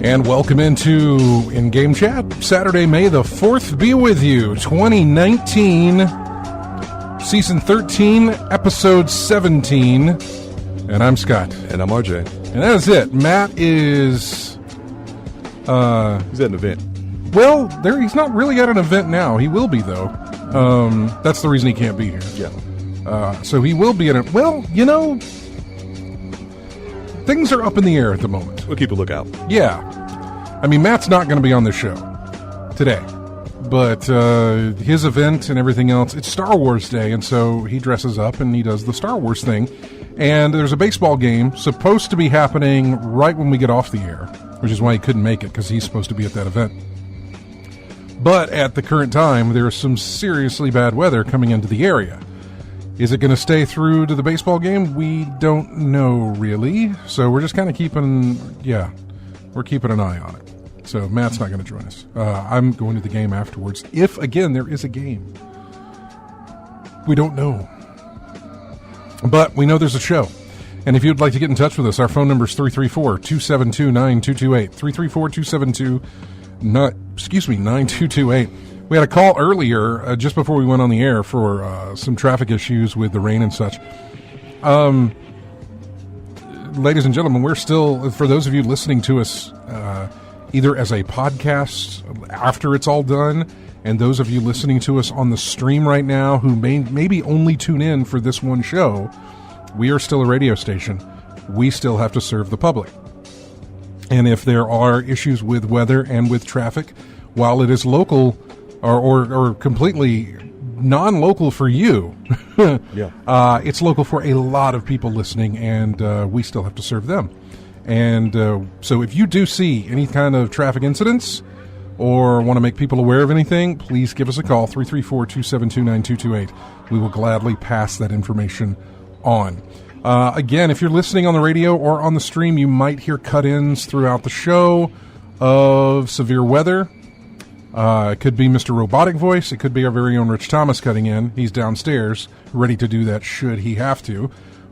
And welcome into In-Game Chat, Saturday, May the 4th be with you, 2019, Season 13, Episode 17, and I'm Scott. And I'm RJ. And that is it. Matt is... he's at an event. Well, he's not really at an event now. He will be, though. That's the reason he can't be here. Yeah. So he will be at it. Well, you know, things are up in the air at the moment. We'll keep a lookout. Yeah. I mean, Matt's not going to be on the show today, but his event and everything else, it's Star Wars Day, and so he dresses up and he does the Star Wars thing. And there's a baseball game supposed to be happening right when we get off the air, which is why he couldn't make it, because he's supposed to be at that event. But at the current time, there is some seriously bad weather coming into the area. Is it going to stay through to the baseball game? We don't know, really. So we're just kind of keeping an eye on it. So Matt's not going to join us. I'm going to the game afterwards. If, again, there is a game. We don't know. But we know there's a show. And if you'd like to get in touch with us, our phone number is 334-272-9228. 334-272-9228. We had a call earlier, just before we went on the air, for some traffic issues with the rain and such. Ladies and gentlemen, we're still, for those of you listening to us either as a podcast after it's all done, and those of you listening to us on the stream right now who maybe only tune in for this one show, we are still a radio station. We still have to serve the public. And if there are issues with weather and with traffic, while it is local or completely non-local for you, it's local for a lot of people listening, and we still have to serve them. And so if you do see any kind of traffic incidents or want to make people aware of anything, please give us a call, 334-272-9228. We will gladly pass that information on. Again, if you're listening on the radio or on the stream, you might hear cut-ins throughout the show of severe weather. It could be Mr. Robotic Voice. It could be our very own Rich Thomas cutting in. He's downstairs, ready to do that should he have to.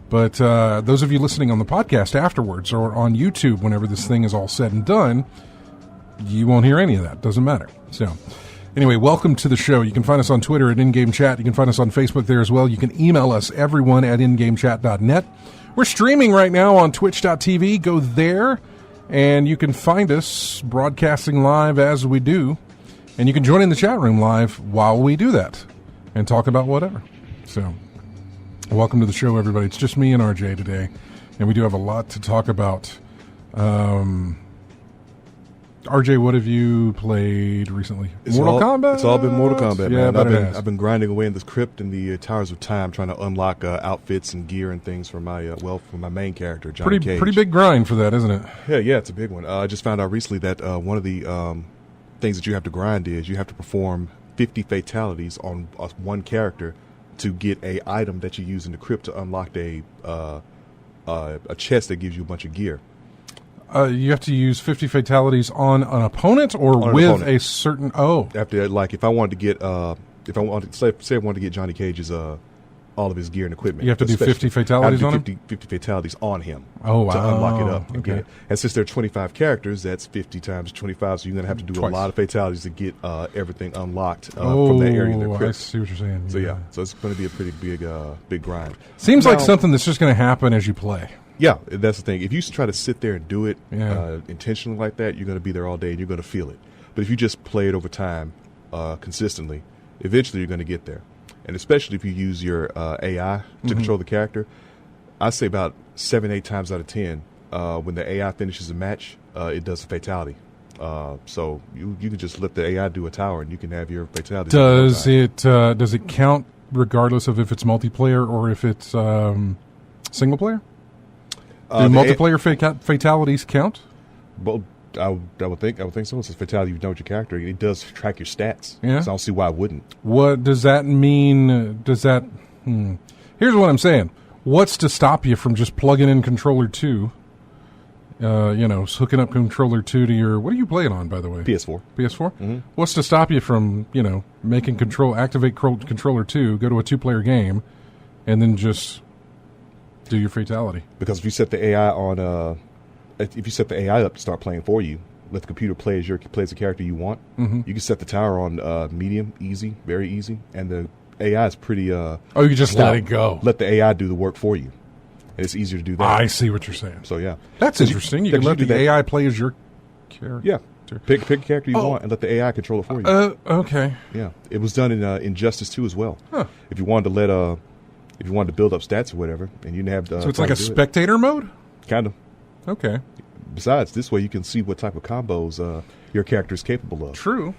But those of you listening on the podcast afterwards or on YouTube, whenever this thing is all said and done, you won't hear any of that. Doesn't matter. So anyway, welcome to the show. You can find us on Twitter at In-Game Chat. You can find us on Facebook there as well. You can email us, everyone, at ingamechat.net. We're streaming right now on twitch.tv. Go there, and you can find us broadcasting live as we do. And you can join in the chat room live while we do that and talk about whatever. So welcome to the show, everybody. It's just me and RJ today, and we do have a lot to talk about. RJ, what have you played recently? Mortal Kombat? It's all been Mortal Kombat, yeah, man. I've been grinding away in this crypt and the Towers of Time, trying to unlock outfits and gear and things for my for my main character, Johnny Cage. Pretty big grind for that, isn't it? Yeah, it's a big one. I just found out recently that one of the things that you have to grind is you have to perform 50 fatalities on one character to get a item that you use in the crypt to unlock a chest that gives you a bunch of gear. You have to use 50 fatalities on an opponent or on with opponent. a certain... Oh. After, like, if I wanted to get... say I wanted to get Johnny Cage's... all of his gear and equipment. You have to do 50 fatalities on him? 50 fatalities on him. Oh, wow. To unlock it up. And Okay. get it. And since there are 25 characters, that's 50 times 25, so you're going to have to do Twice. a lot of fatalities to get everything unlocked from that area of the I crypt. see what you're saying. So, yeah. So it's going to be a pretty big grind. Seems Now, like something that's just going to happen as you play. Yeah, that's the thing. If you try to sit there and do it Yeah. intentionally like that, you're going to be there all day and you're going to feel it. But if you just play it over time consistently, Eventually, you're going to get there, and especially if you use your AI to control the character. I say about 7-8 times out of 10, when the AI finishes a match, it does a fatality. So you can just let the AI do a tower, and you can have your fatality. Does it count regardless of if it's multiplayer or if it's single player? Do multiplayer fatalities count? Well, I would think so. It's a fatality. You know your character. It does track your stats. Yeah. So I don't see why it wouldn't. What does that mean? Here's what I'm saying. What's to stop you from just plugging in controller 2? Hooking up controller 2 to your... What are you playing on, by the way? PS4. PS4? Mm-hmm. What's to stop you from, making activate controller 2, go to a 2-player game, and then just do your fatality? Because if you set the AI on... if you set the AI up to start playing for you, let the computer play as the character you want, you can set the tower on medium, easy, very easy, and the AI is pretty... you can just let it go. Let the AI do the work for you. And it's easier to do that. I see what you're saying. So, yeah. That's interesting. You can let the AI play as your character. Yeah. Pick a character you want and let the AI control it for you. Okay. Yeah. It was done in Injustice 2 as well. Huh. If you wanted to build up stats or whatever, and you didn't have... so it's like a spectator mode? Kind of. Okay. Besides, this way you can see what type of combos your character is capable of. True.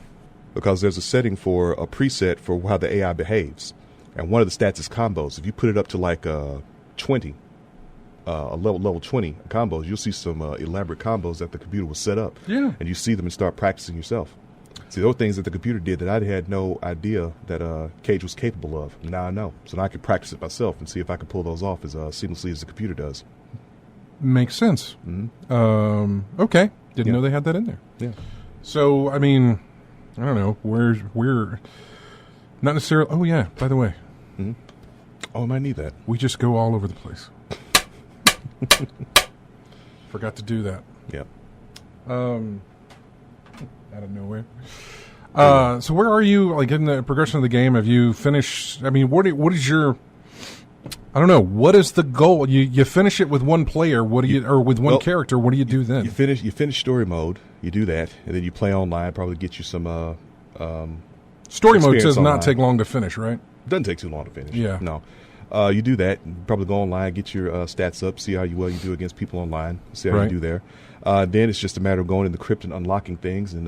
Because there's a setting for a preset for how the AI behaves. And one of the stats is combos. If you put it up to like 20, a level 20 combos, you'll see some elaborate combos that the computer will set up. Yeah. And you see them and start practicing yourself. See, those things that the computer did that I had no idea that Cage was capable of. Now I know. So now I can practice it myself and see if I can pull those off as seamlessly as the computer does. Makes sense. Mm-hmm. Okay. Didn't know they had that in there. Yeah. So, I mean, I don't know. We're not necessarily... Oh, yeah. By the way. Mm-hmm. Oh, I might need that. We just go all over the place. Forgot to do that. Yeah. Out of nowhere. So where are you, like, in the progression of the game? Have you finished... I mean, what is your... I don't know. What is the goal? You finish it with one player. What do you, or with one character? What do you do then? You finish story mode. You do that, and then you play online. Probably get you some story mode does online. not take long to finish, right? Doesn't take too long to finish. Yeah. No. You do that. Probably go online, get your stats up, see how well you do against people online, see how you do there. Then it's just a matter of going in the crypt and unlocking things and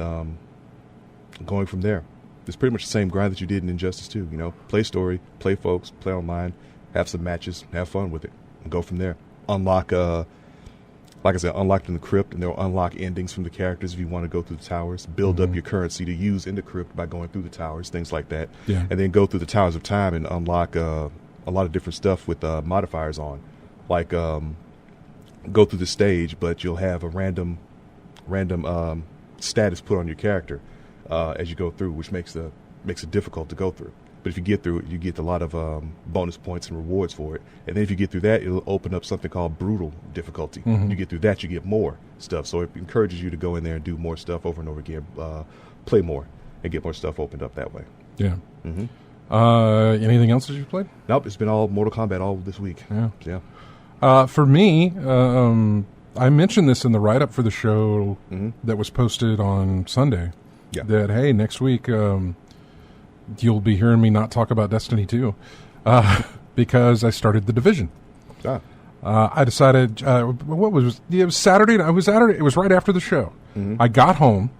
going from there. It's pretty much the same grind that you did in Injustice 2. Play story, play folks, play online, have some matches, have fun with it, and go from there. Unlock, like I said, unlock in the crypt, and they'll unlock endings from the characters if you want to go through the towers. Build up your currency to use in the crypt by going through the towers, things like that. Yeah. And then go through the Towers of Time and unlock a lot of different stuff with modifiers on. Like go through the stage, but you'll have a random status put on your character as you go through, which makes it difficult to go through. But if you get through it, you get a lot of bonus points and rewards for it. And then if you get through that, it'll open up something called brutal difficulty. You get through that, you get more stuff. So it encourages you to go in there and do more stuff over and over again, play more, and get more stuff opened up that way. Yeah. Anything else that you've played? Nope, it's been all Mortal Kombat all this week. Yeah. For me, I mentioned this in the write-up for the show that was posted on Sunday. Yeah. That, hey, next week... you'll be hearing me not talk about Destiny 2 because I started The Division. I decided, it was Saturday. It was right after the show. I got home,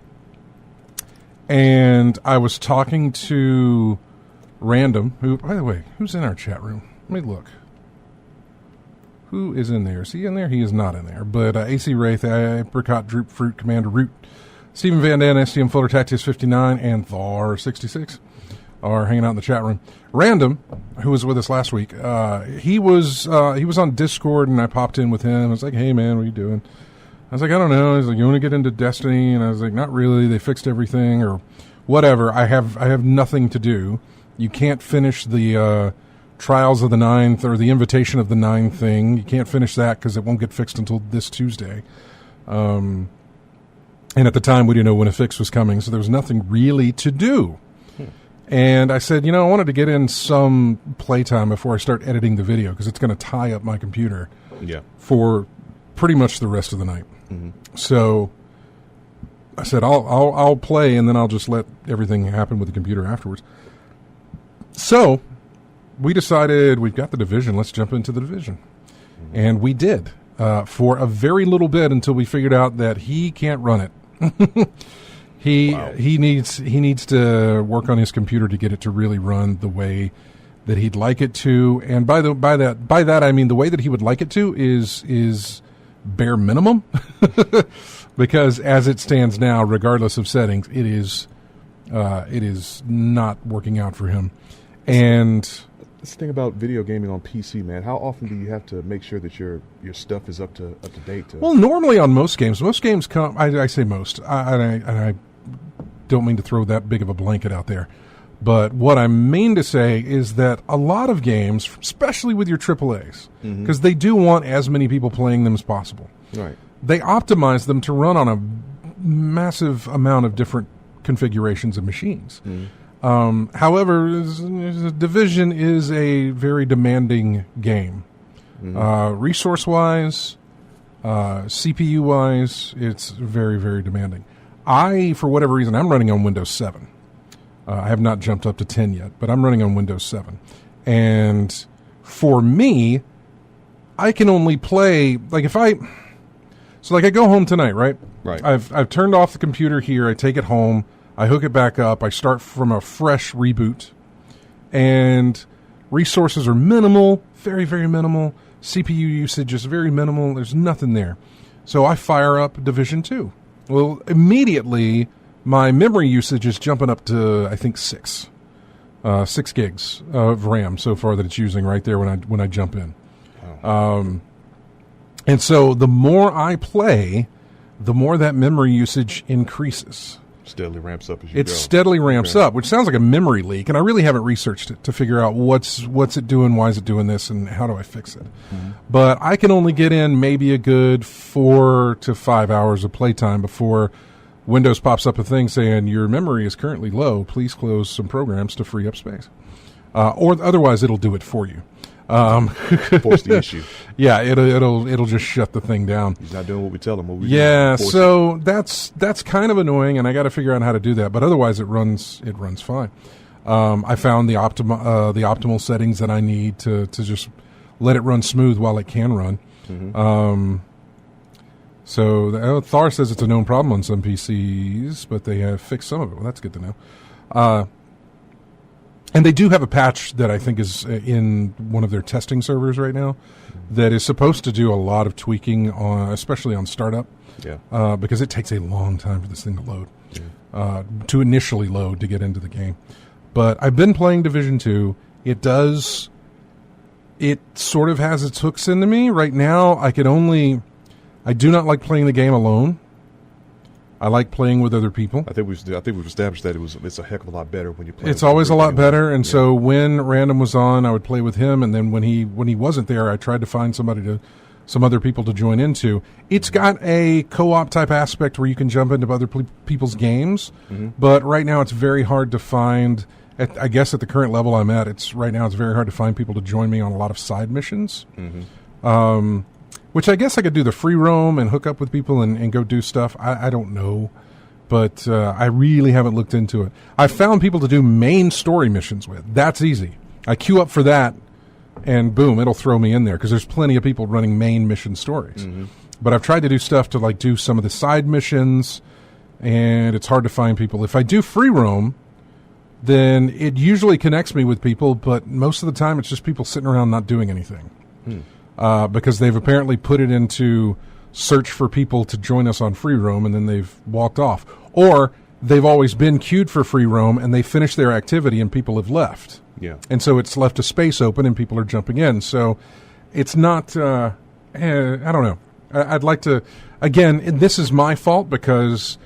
and I was talking to Random, who, by the way, who's in our chat room? Let me look. Who is in there? Is he in there? He is not in there. But AC Wraith, Apricot, Droop Fruit, Commander Root, Stephen Van Dan, STM Fuller, Tactius 59, and Thar 66 are hanging out in the chat room. Random, who was with us last week, he was on Discord, and I popped in with him. I was like, "Hey man, what are you doing?" I was like, "I don't know." He's like, "You want to get into Destiny?" And I was like, "Not really. They fixed everything, or whatever. I have nothing to do. You can't finish the Trials of the Ninth or the Invitation of the Nine thing. You can't finish that because it won't get fixed until this Tuesday." And at the time, we didn't know when a fix was coming, so there was nothing really to do. And I said, I wanted to get in some playtime before I start editing the video because it's going to tie up my computer for pretty much the rest of the night. So I said, I'll play, and then I'll just let everything happen with the computer afterwards. So we decided we've got the Division. Let's jump into the Division. And we did for a very little bit until we figured out that he can't run it. He needs to work on his computer to get it to really run the way that he'd like it to. And by that I mean the way that he would like it to is bare minimum. Because as it stands now, regardless of settings, it is not working out for him. And this thing about video gaming on PC, man, how often do you have to make sure that your stuff is up to date? Well, normally on most games come. I say most. I don't mean to throw that big of a blanket out there, but what I mean to say is that a lot of games, especially with your AAAs, because they do want as many people playing them as possible. Right. They optimize them to run on a massive amount of different configurations of machines. However, Division is a very demanding game. Resource-wise, CPU-wise, it's very, very demanding. For whatever reason, I'm running on Windows 7. I have not jumped up to 10 yet, but I'm running on Windows 7. And for me, I can only play, I go home tonight, right? Right. I've turned off the computer here, I take it home, I hook it back up, I start from a fresh reboot, and resources are minimal, very, very minimal. CPU usage is very minimal. There's nothing there. So I fire up Division 2. Well, immediately, my memory usage is jumping up to, I think, 6 gigs of RAM so far that it's using right there when I jump in. Wow. And so the more I play, the more that memory usage increases. Steadily ramps up as you go. It steadily ramps up, which sounds like a memory leak, and I really haven't researched it to figure out what's it doing, why is it doing this, and how do I fix it. But I can only get in maybe a good 4 to 5 hours of playtime before Windows pops up a thing saying your memory is currently low. Please close some programs to free up space, or otherwise it'll do it for you. Force the issue. Yeah, it'll just shut the thing down. He's not doing what we tell him. So that's kind of annoying, and I got to figure out how to do that. But otherwise, it runs fine. I found the optimal settings that I need to just let it run smooth while it can run. So Thar says it's a known problem on some PCs, but they have fixed some of it. Well, that's good to know. And they do have a patch that I think is in one of their testing servers right now that is supposed to do a lot of tweaking, especially on startup, because it takes a long time for this thing to load, to initially load to get into the game. But I've been playing Division 2. It sort of has its hooks into me. Right now, I do not like playing the game alone. I like playing with other people. I think we've established that it's a heck of a lot better when you play. It's always a lot better, and so when Random was on, I would play with him, and then when he wasn't there, I tried to find some other people to join into. It's got a co-op type aspect where you can jump into other people's games, but right now it's very hard to find. I guess at the current level I'm at, it's very hard to find people to join me on a lot of side missions. Which I guess I could do the free roam and hook up with people and go do stuff. I don't know. But I really haven't looked into it. I found people to do main story missions with. That's easy. I queue up for that, and boom, it'll throw me in there because there's plenty of people running main mission stories. But I've tried to do stuff to do some of the side missions, and it's hard to find people. If I do free roam, then it usually connects me with people, but most of the time it's just people sitting around not doing anything. Because they've apparently put it into search for people to join us on free roam, and then they've walked off. Or they've always been queued for free roam, and they finished their activity, and people have left. Yeah. And so it's left a space open, and people are jumping in. So it's not, I don't know. I'd like to, again, this is my fault because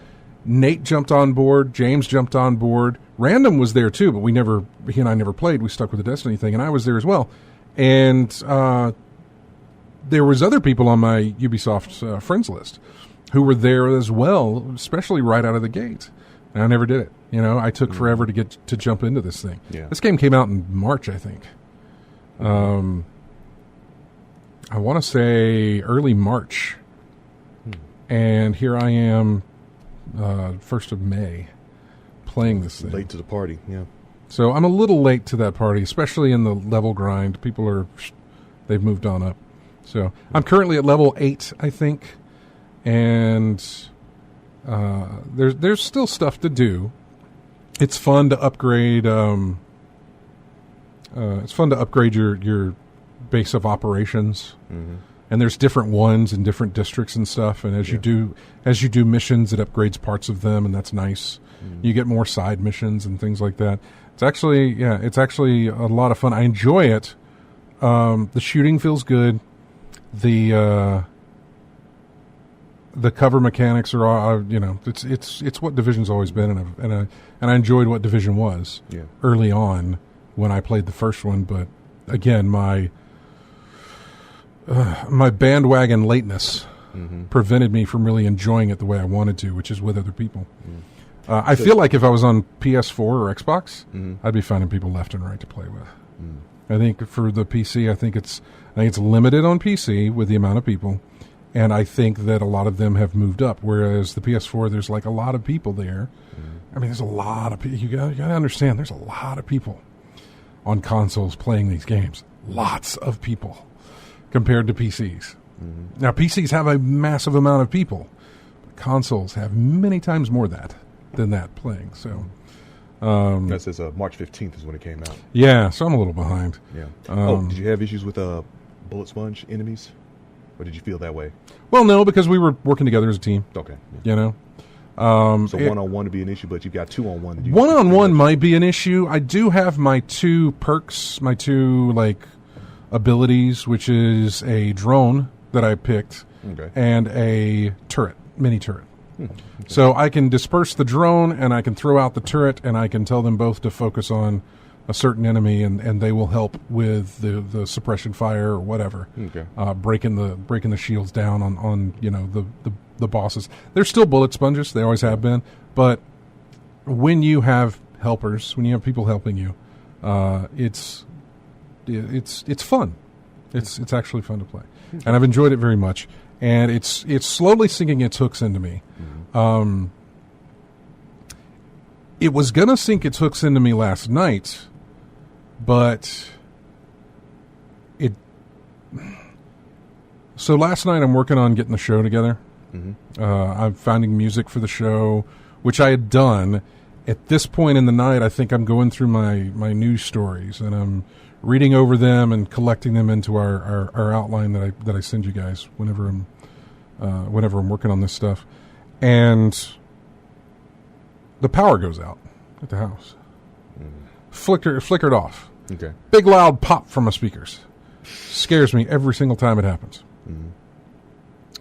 Nate jumped on board, James jumped on board, Random was there too, but he and I never played. We stuck with the Destiny thing, and I was there as well. And there was other people on my Ubisoft friends list who were there as well, especially right out of the gate. And I never did it. I took forever to get to jump into this thing. Yeah. This game came out in March, I think. I want to say early March. And here I am, 1st of May, playing this thing. Late to the party, yeah. So I'm a little late to that party, especially in the level grind. They've moved on up. So I'm currently at level 8, I think, and there's still stuff to do. It's fun to upgrade. It's fun to upgrade your base of operations, and there's different ones in different districts and stuff. And as you do missions, it upgrades parts of them, and that's nice. You get more side missions and things like that. It's actually a lot of fun. I enjoy it. The shooting feels good. The cover mechanics are, it's what Division's always been, and I enjoyed what Division was early on when I played the first one. But again, my bandwagon lateness prevented me from really enjoying it the way I wanted to, which is with other people. I feel like if I was on PS4 or Xbox, I'd be finding people left and right to play with. I think for the PC, I think it's limited on PC with the amount of people, and I think that a lot of them have moved up. Whereas the PS4, there's like a lot of people there. I mean, there's a lot of people. You got to understand, there's a lot of people on consoles playing these games. Lots of people compared to PCs. Now, PCs have a massive amount of people, but consoles have many times more than that playing. So. That says March 15th is when it came out. Yeah, so I'm a little behind. Yeah. Did you have issues with bullet sponge enemies? Or did you feel that way? Well, no, because we were working together as a team. Okay. You know? So one-on-one would be an issue, but you've got two-on-one. One-on-one might be an issue. I do have my 2 perks, my 2, abilities, which is a drone that I picked and a turret, mini turret. Okay. So I can disperse the drone, and I can throw out the turret, and I can tell them both to focus on a certain enemy, and they will help with the suppression fire or whatever, breaking the shields down on the bosses. They're still bullet sponges; they always have been. But when you have helpers, when you have people helping you, it's fun. It's actually fun to play, and I've enjoyed it very much. And it's slowly sinking its hooks into me. It was going to sink its hooks into me last night, but so last night I'm working on getting the show together. I'm finding music for the show, which I had done. At this point in the night, I think I'm going through my news stories, and I'm reading over them and collecting them into our outline that I send you guys whenever I'm working on this stuff. And the power goes out at the house. Flickered off. Okay. Big loud pop from my speakers. Scares me every single time it happens.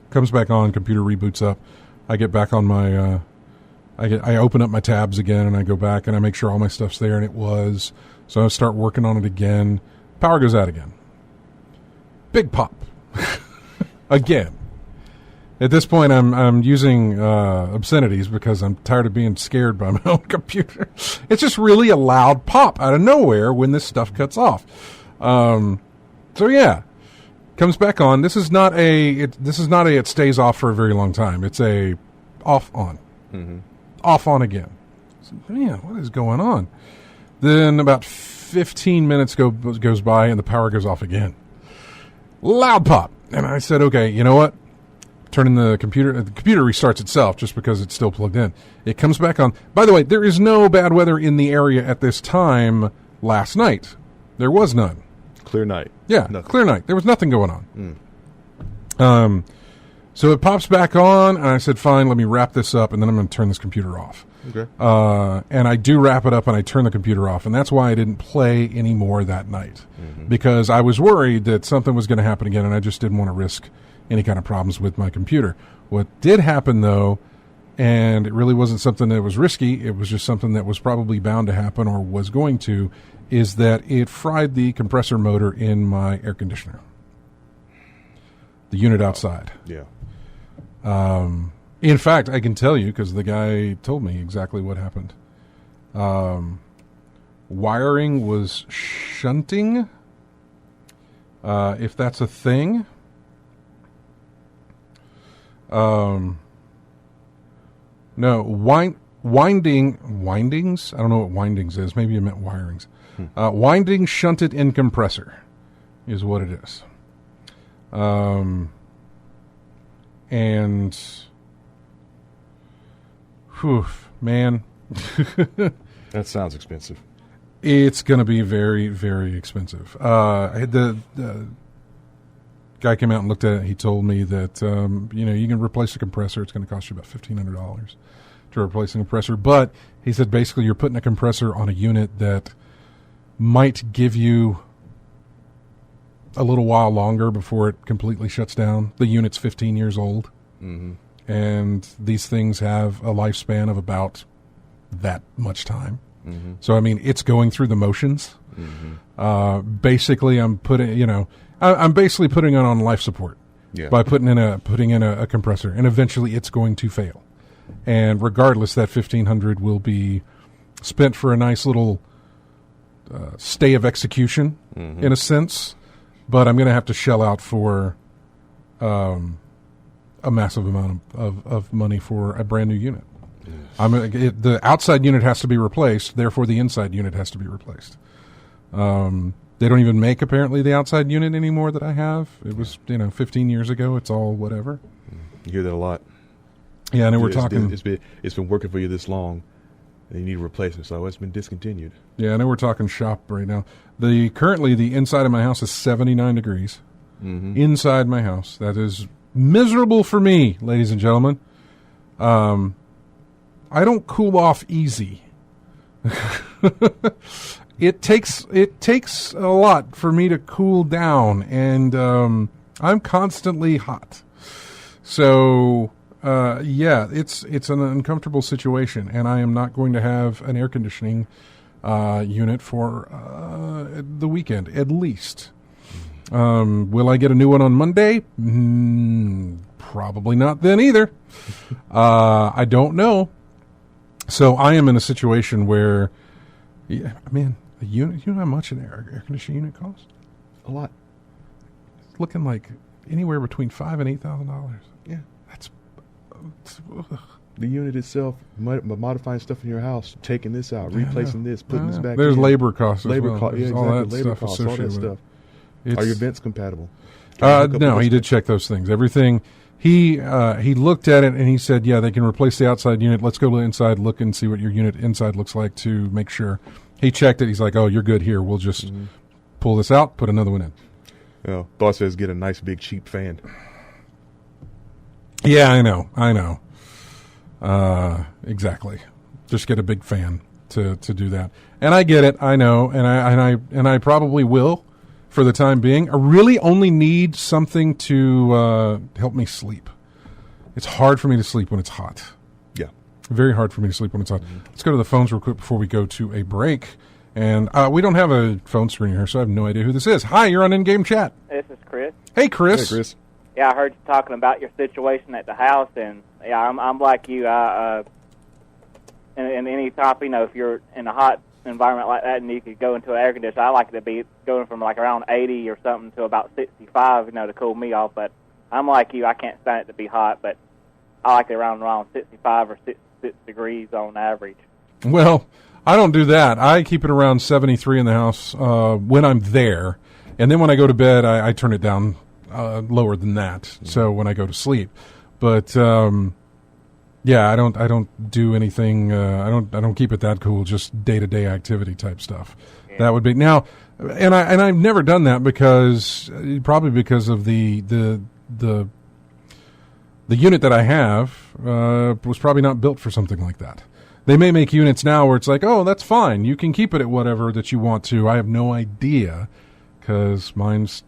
Comes back on, computer reboots up. I get back on my I open up my tabs again, and I go back and I make sure all my stuff's there, and it was. So I start working on it again. Power goes out again. Big pop. Again. At this point, I'm using obscenities because I'm tired of being scared by my own computer. It's just really a loud pop out of nowhere when this stuff cuts off. So yeah, comes back on. This is not a it stays off for a very long time. It's a off on, off on again. So, man, what is going on? Then about 15 minutes goes by and the power goes off again. Loud pop, and I said, okay, you know what? Turning the computer restarts itself just because it's still plugged in. It comes back on. By the way, there is no bad weather in the area at this time. Last night, there was none. Clear night. Yeah, nothing. Clear night. There was nothing going on. So it pops back on, and I said, fine, let me wrap this up, and then I'm going to turn this computer off. Okay. And I do wrap it up, and I turn the computer off, and that's why I didn't play anymore that night, because I was worried that something was going to happen again, and I just didn't want to risk any kind of problems with my computer. What did happen, though, and it really wasn't something that was risky, it was just something that was probably bound to happen or was going to, is that it fried the compressor motor in my air conditioner. The unit outside. Yeah. In fact, I can tell you, because the guy told me exactly what happened. Wiring was shunting, if that's a thing. No, windings. I don't know what windings is. Maybe you meant wirings. Winding shunted in compressor is what it is. And, whew, man. That sounds expensive. It's going to be very, very expensive. The guy came out and looked at it. He told me that, you can replace the compressor. It's going to cost you about $1,500 to replace the compressor. But he said basically you're putting a compressor on a unit that might give you a little while longer before it completely shuts down. The unit's 15 years old. Mm-hmm. And these things have a lifespan of about that much time. Mm-hmm. So, I mean, it's going through the motions. Mm-hmm. Basically, I'm basically putting it on life support by putting in a compressor, and eventually it's going to fail. And regardless, that $1,500 will be spent for a nice little stay of execution, in a sense. But I'm going to have to shell out for a massive amount of money for a brand new unit. The outside unit has to be replaced, therefore the inside unit has to be replaced. They don't even make, apparently, the outside unit anymore that I have. It was, 15 years ago. It's all whatever. You hear that a lot. Yeah, I know we're talking... It's been working for you this long, and you need a replacement, so it's been discontinued. Yeah, I know we're talking shop right now. Currently, the inside of my house is 79 degrees. Mm-hmm. Inside my house. That is miserable for me, ladies and gentlemen. I don't cool off easy. It takes a lot for me to cool down, and I'm constantly hot. So, it's an uncomfortable situation, and I am not going to have an air conditioning unit for the weekend, at least. Will I get a new one on Monday? Probably not then either. I don't know. So I am in a situation where, a unit. You know how much an air conditioning unit costs? A lot. It's looking like anywhere between $5,000 and $8,000. Yeah, that's the unit itself. Modifying stuff in your house, taking this out, replacing this, putting this back. There's in. labor costs. Labor well. costs. Yeah, exactly. All that labor stuff costs. All that stuff. Are your vents compatible? No, he did check those things. Everything. He looked at it and he said, yeah, they can replace the outside unit. Let's go to the inside, look and see what your unit inside looks like to make sure. He checked it. He's like, oh, you're good here. We'll just pull this out, put another one in. Yeah, boss says get a nice big cheap fan. Yeah, I know. Exactly. Just get a big fan to do that. And I get it. I know. And I probably will. For the time being, I really only need something to help me sleep. It's hard for me to sleep when it's hot. Yeah. Very hard for me to sleep when it's hot. Let's go to the phones real quick before we go to a break. And we don't have a phone screen here, so I have no idea who this is. Hi, you're on In-Game Chat. This is Chris. Hey, Chris. Hey, Chris. Yeah, I heard you talking about your situation at the house, and yeah, I'm like you. And any top, if you're in a hot environment like that and you could go into an air conditioner, I like it to be going from like around 80 or something to about 65, to cool me off. But I'm like you, I can't stand it to be hot, but I like it around 65 or 66 degrees on average. Well, I don't do that. I keep it around 73 in the house when I'm there, and then when I go to bed, I turn it down lower than that. So when I go to sleep, but yeah, I don't do anything. I don't keep it that cool. Just day-to-day activity type stuff. Yeah. That would be now, and I've never done that because probably because of the unit that I have was probably not built for something like that. They may make units now where it's like, oh, that's fine. You can keep it at whatever that you want to. I have no idea because mine's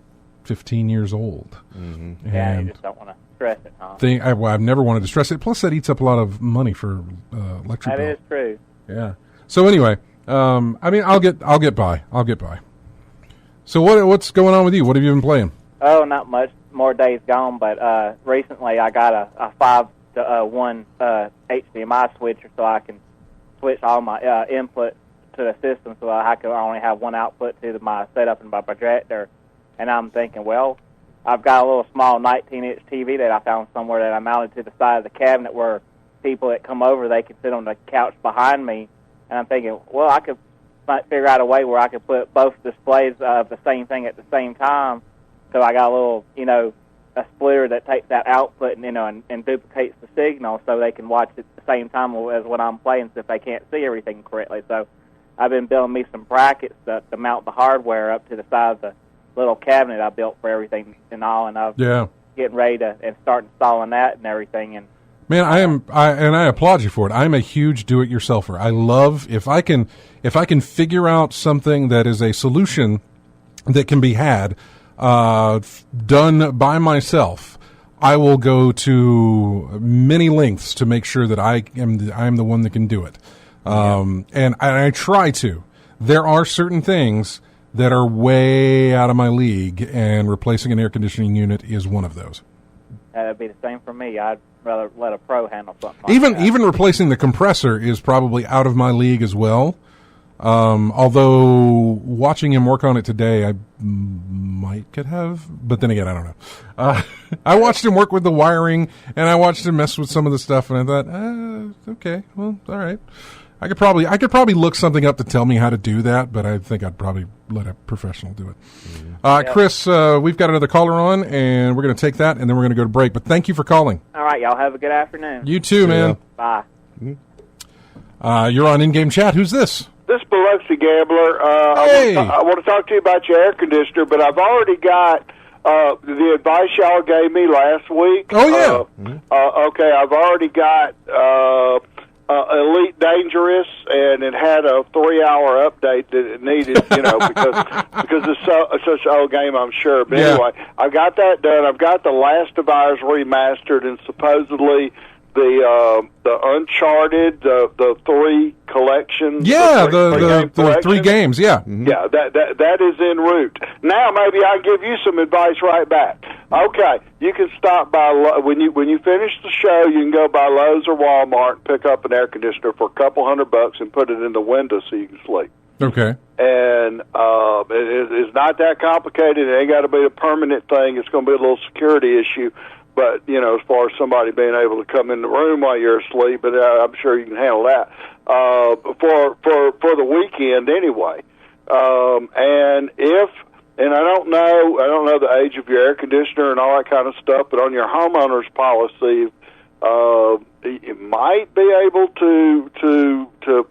15 years old. Mm-hmm. Yeah, you just don't want to stress it, huh? I've never wanted to stress it. Plus, that eats up a lot of money for electric bill. That is true. Yeah. So anyway, I'll get by. So what's going on with you? What have you been playing? Oh, not much. More days gone, but recently I got a 5-to-1 HDMI switcher, so I can switch all my input to the system, so I can only have one output to my setup and my projector. And I'm thinking, well, I've got a little small 19-inch TV that I found somewhere that I mounted to the side of the cabinet where people that come over, they can sit on the couch behind me. And I'm thinking, well, I might figure out a way where I could put both displays of the same thing at the same time. So I got a little, a splitter that takes that output and duplicates the signal so they can watch it at the same time as when I'm playing, so if they can't see everything correctly. So I've been building me some brackets to mount the hardware up to the side of the little cabinet I built for everything and all, and I'm getting ready to and start installing that and everything. And man, I applaud you for it. I'm a huge do-it-yourselfer. I love if I can figure out something that is a solution that can be had done by myself. I will go to many lengths to make sure that I am the one that can do it. And I try to. There are certain things that are way out of my league, and replacing an air conditioning unit is one of those. That'd be the same for me. I'd rather let a pro handle something like that. Even replacing the compressor is probably out of my league as well. Although watching him work on it today, I could have, but then again, I don't know. I watched him work with the wiring, and I watched him mess with some of the stuff, and I thought, okay, well, all right. I could probably look something up to tell me how to do that, but I think I'd probably let a professional do it. Chris, we've got another caller on, and we're going to take that, and then we're going to go to break. But thank you for calling. All right, y'all have a good afternoon. You too, man. Bye. You're on In-Game Chat. Who's this? This is Biloxi Gambler. Hey. I want to talk to you about your air conditioner, but I've already got the advice y'all gave me last week. Oh, yeah. Okay, I've already got Elite Dangerous, and it had a 3-hour update that it needed, because it's such an old game, I'm sure. But anyway, I got that done. I've got The Last of Us remastered, and supposedly the Uncharted, the 3 collections. Yeah, the 3 games. Yeah, yeah, that is en route. Now maybe I can give you some advice right back. Okay, you can stop by when you finish the show. You can go by Lowe's or Walmart and pick up an air conditioner for a couple $100 and put it in the window so you can sleep. Okay. And it's not that complicated. It ain't got to be a permanent thing. It's going to be a little security issue. But, as far as somebody being able to come in the room while you're asleep, but I'm sure you can handle that for the weekend anyway. And I don't know the age of your air conditioner and all that kind of stuff, but on your homeowner's policy, you might be able to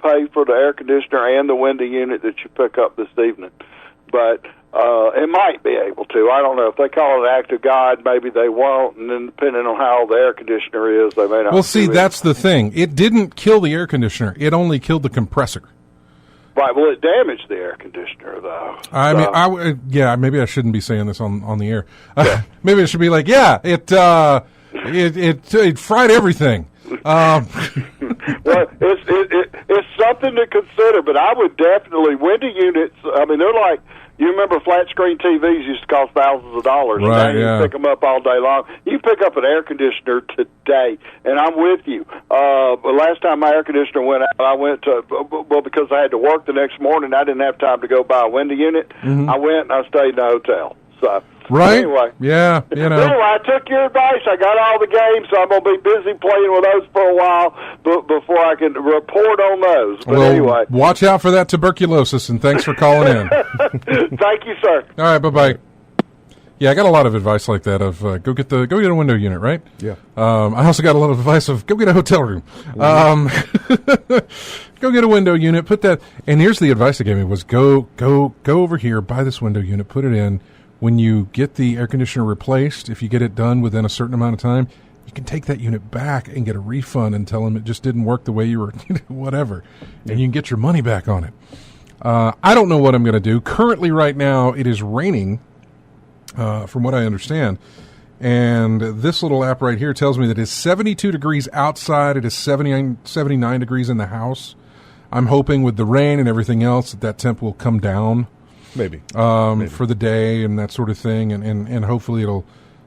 pay for the air conditioner and the window unit that you pick up this evening. But it might be able to. I don't know. If they call it an act of God, maybe they won't, and then depending on how old the air conditioner is, they may not. Well, see, that's the thing. It didn't kill the air conditioner. It only killed the compressor. Right. Well, it damaged the air conditioner, though. I mean, maybe I shouldn't be saying this on the air. Maybe it should be like, it fried everything. Well, it's something to consider, but I would definitely window units. I mean, they're like, you remember flat screen TVs used to cost thousands of dollars. Right, and now you pick them up all day long. You pick up an air conditioner today, and I'm with you. The last time my air conditioner went out, I went to because I had to work the next morning. I didn't have time to go buy a window unit. I went and I stayed in a hotel. So. Right? Anyway. Yeah, Anyway, I took your advice. I got all the games, so I'm going to be busy playing with those for a while before I can report on those. But anyway. Watch out for that tuberculosis, and thanks for calling in. Thank you, sir. All right, bye-bye. Yeah, I got a lot of advice like that of go get a window unit, right? Yeah. I also got a lot of advice of go get a hotel room. Go get a window unit, put that, and here's the advice they gave me was go over here, buy this window unit, put it in. When you get the air conditioner replaced, if you get it done within a certain amount of time, you can take that unit back and get a refund and tell them it just didn't work the way you were, whatever, and you can get your money back on it. I don't know what I'm going to do. Currently, right now, it is raining, from what I understand, and this little app right here tells me that it's 72 degrees outside. It is 79 degrees in the house. I'm hoping with the rain and everything else that temp will come down. Maybe. For the day and that sort of thing, and hopefully it'll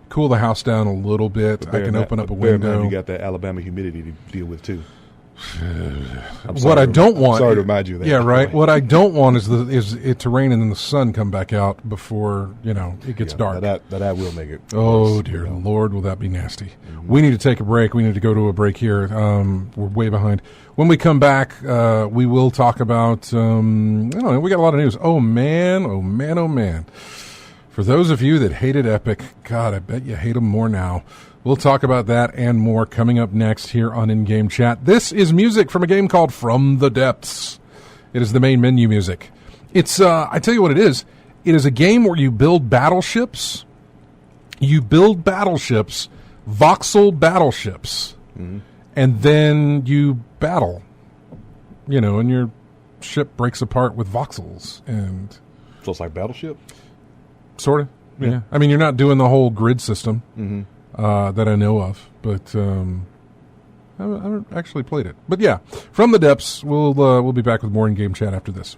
cool the house down a little bit. I can open up a window. You got that Alabama humidity to deal with too. What I don't want. Sorry to remind you of that. Yeah, right. What I don't want is it to rain and then the sun come back out before it gets dark. That will make it. Oh worse, dear Lord, will that be nasty? We need to take a break. We need to go to a break here. We're way behind. When we come back, we will talk about. I don't know. We got a lot of news. Oh man. For those of you that hated Epic, God, I bet you hate them more now. We'll talk about that and more coming up next here on In-Game Chat. This is music from a game called From the Depths. It is the main menu music. It's, I tell you what it is. It is a game where you build battleships. Voxel battleships. Mm-hmm. And then you battle. And your ship breaks apart with voxels. And so it's like Battleship? Sort of, yeah. I mean, you're not doing the whole grid system. Mm-hmm. That I know of, but I haven't actually played it. But yeah, From the Depths. We'll be back with more In-Game Chat after this.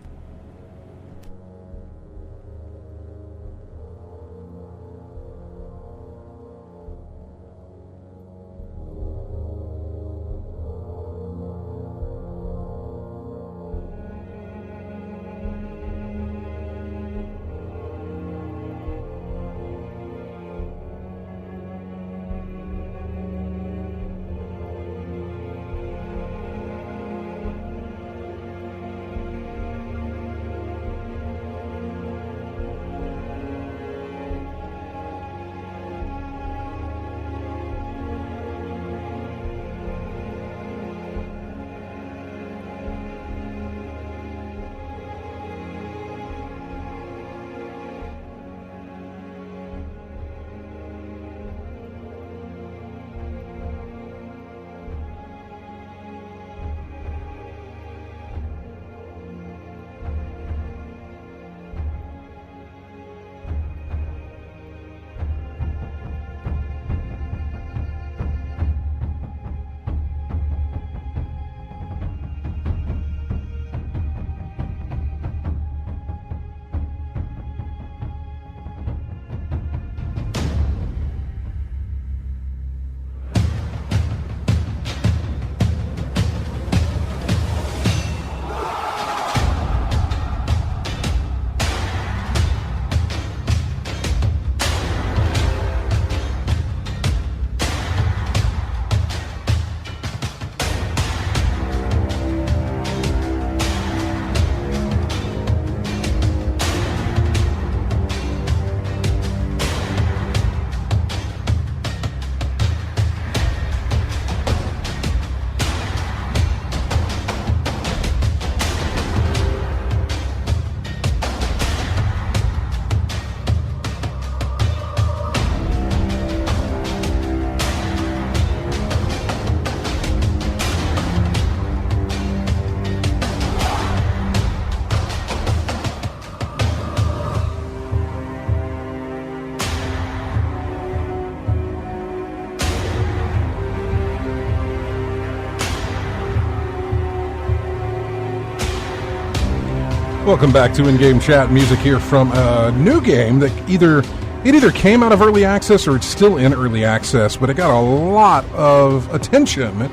Welcome back to In-Game Chat. Music here from a new game that either came out of early access or it's still in early access, but it got a lot of attention,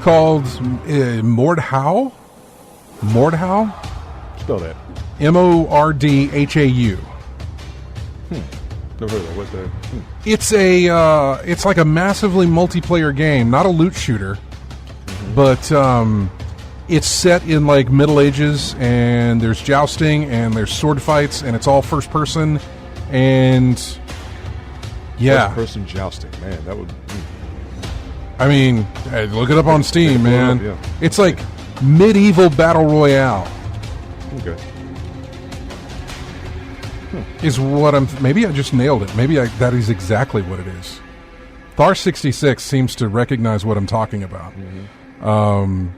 called Mordhau. Spell that. Mordhau. Never heard of that. What's that? It's like a massively multiplayer game, not a loot shooter, but it's set in like Middle Ages, and there's jousting and there's sword fights, and it's all first person, and yeah, first person jousting, man. That would. I mean, hey, look it up on Steam, man. Yeah. It's like medieval battle royale. Okay. Is what I'm. Maybe I just nailed it. Maybe that is exactly what it is. Thar66 seems to recognize what I'm talking about. Mm-hmm.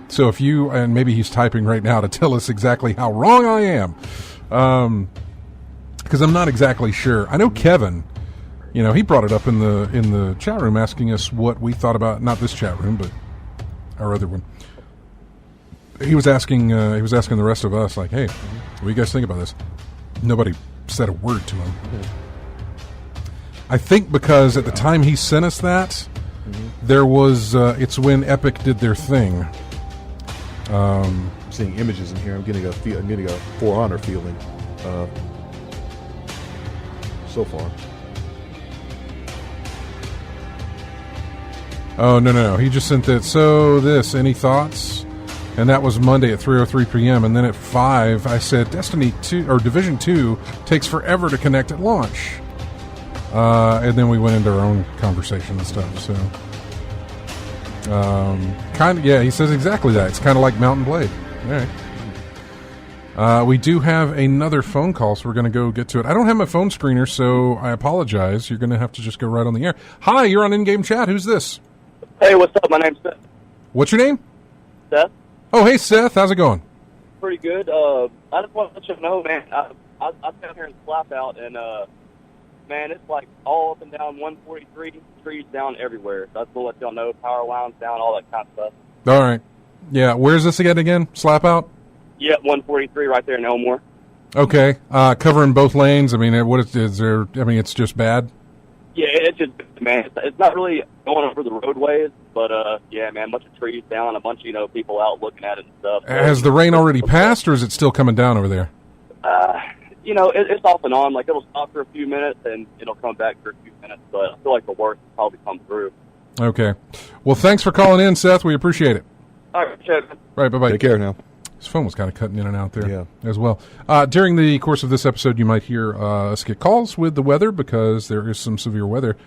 So if you, and maybe he's typing right now to tell us exactly how wrong I am, because I'm not exactly sure. I know Kevin, he brought it up in the chat room, asking us what we thought about, not this chat room, but our other one. He was asking the rest of us, like, hey, what do you guys think about this? Nobody said a word to him. I think because at the time he sent us that, There was, it's when Epic did their thing. Seeing images in here, I'm getting a For Honor feeling so far. Oh, no. He just sent that. So any thoughts? And that was Monday at 3:03 p.m. And then at 5, I said, Destiny 2 or Division 2 takes forever to connect at launch. And then we went into our own conversation and stuff. So, he says exactly that. It's kind of like Mountain Blade. All right. We do have another phone call, so we're going to go get to it. I don't have my phone screener, so I apologize. You're going to have to just go right on the air. Hi, you're on in-game chat. Who's this? Hey, what's up? My name's Seth. What's your name? Seth. Oh, hey, Seth. How's it going? Pretty good. I just want to let you know, man, I down here in Slap Out, and, man, it's like all up and down 143, trees down everywhere. So I just want to let y'all know, power lines down, all that kind of stuff. All right. Yeah, where's this again? Slap Out? Yeah, 143 right there in Elmore. Okay. Covering both lanes. I mean, is there? I mean, it's just bad. Yeah, it's just, man, it's not really going over the roadways, but, yeah, man, a bunch of trees down, a bunch of, people out looking at it and stuff. Has the rain already passed, or is it still coming down over there? It's off and on. Like, it'll stop for a few minutes, and it'll come back for a few minutes, but I feel like the worst will probably come through. Okay. Well, thanks for calling in, Seth. We appreciate it. All right, cheers. Right, bye-bye. Take care now. His phone was kind of cutting in and out there as well. During the course of this episode, you might hear us get calls with the weather because there is some severe weather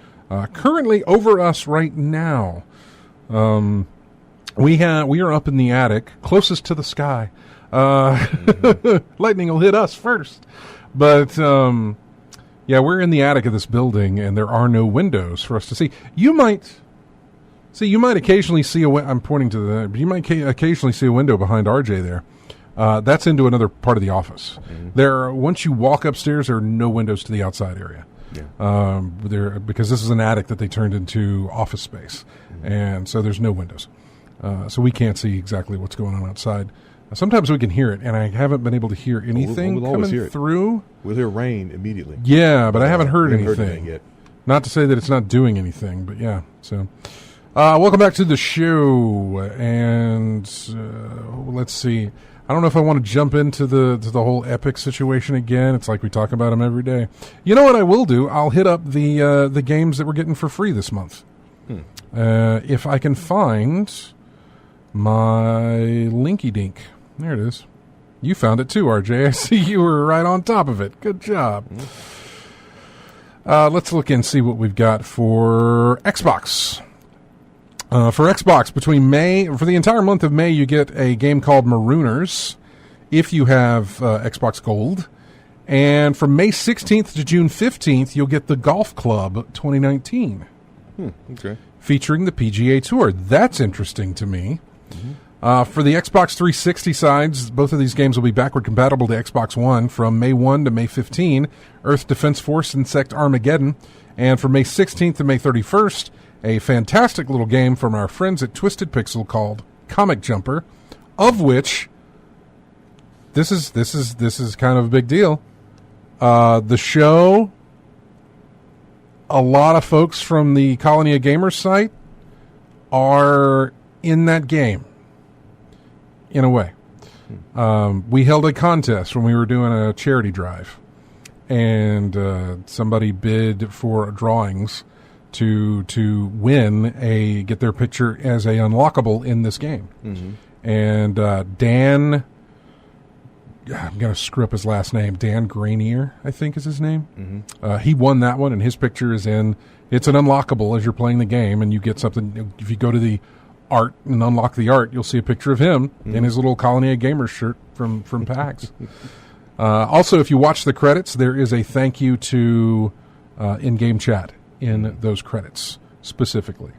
currently over us right now. We are up in the attic, closest to the sky. Lightning will hit us first. But, we're in the attic of this building, and there are no windows for us to see. You might occasionally see I'm pointing to the, you might occasionally see a window behind RJ there. That's into another part of the office. Once you walk upstairs, there are no windows to the outside area. Because this is an attic that they turned into office space. And so there's no windows. So we can't see exactly what's going on outside. Sometimes we can hear it, and I haven't been able to hear anything we'll coming hear it. Through. We'll hear rain immediately. Yeah, but I haven't heard anything yet. Not to say that it's not doing anything, but yeah. So, welcome back to the show, and let's see. I don't know if I want to jump into the whole Epic situation again. It's like we talk about them every day. You know what I will do? I'll hit up the games that we're getting for free this month. If I can find my Linky Dink. There it is. You found it too, RJ. I see you were right on top of it. Good job. Let's look and see what we've got for Xbox. For Xbox, for the entire month of May, you get a game called Marooners, if you have Xbox Gold. And from May 16th to June 15th, you'll get the Golf Club 2019. Okay. Featuring the PGA Tour. That's interesting to me. For the Xbox 360 sides, both of these games will be backward compatible to Xbox One from May 1 to May 15, Earth Defense Force Insect Armageddon. And from May 16th to May 31st, a fantastic little game from our friends at Twisted Pixel called Comic Jumper, of which this is kind of a big deal. The show, a lot of folks from the Colony of Gamers site are in that game, in a way. We held a contest when we were doing a charity drive, and somebody bid for drawings to get their picture as a unlockable in this game. And Dan, I'm going to screw up his last name, Dan Granier, I think is his name. He won that one, and his picture is in. It's an unlockable as you're playing the game, and you get something. If you go to the art and unlock the art, you'll see a picture of him in his little Colony of Gamers shirt from PAX. Also, if you watch the credits, there is a thank you to in-game chat in those credits specifically.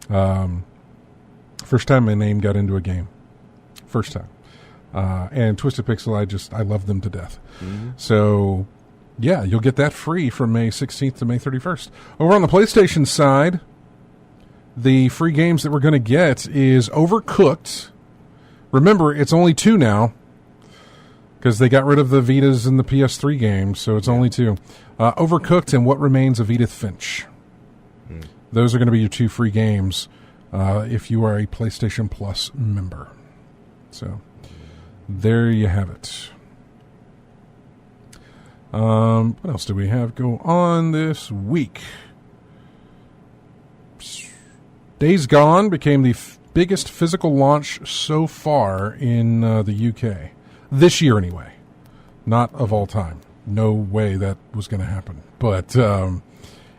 First time my name got into a game. First time. And Twisted Pixel, I love them to death. So, yeah, you'll get that free from May 16th to May 31st. Over on the PlayStation side, the free games that we're going to get is Overcooked. Remember, it's only 2 now because they got rid of the Vitas and the PS3 games, so it's only 2. Overcooked and What Remains of Edith Finch. Those are going to be your 2 free games if you are a PlayStation Plus member. So there you have it. What else do we have go on this week? Days Gone became the biggest physical launch so far in the UK. This year, anyway. Not of all time. No way that was going to happen. But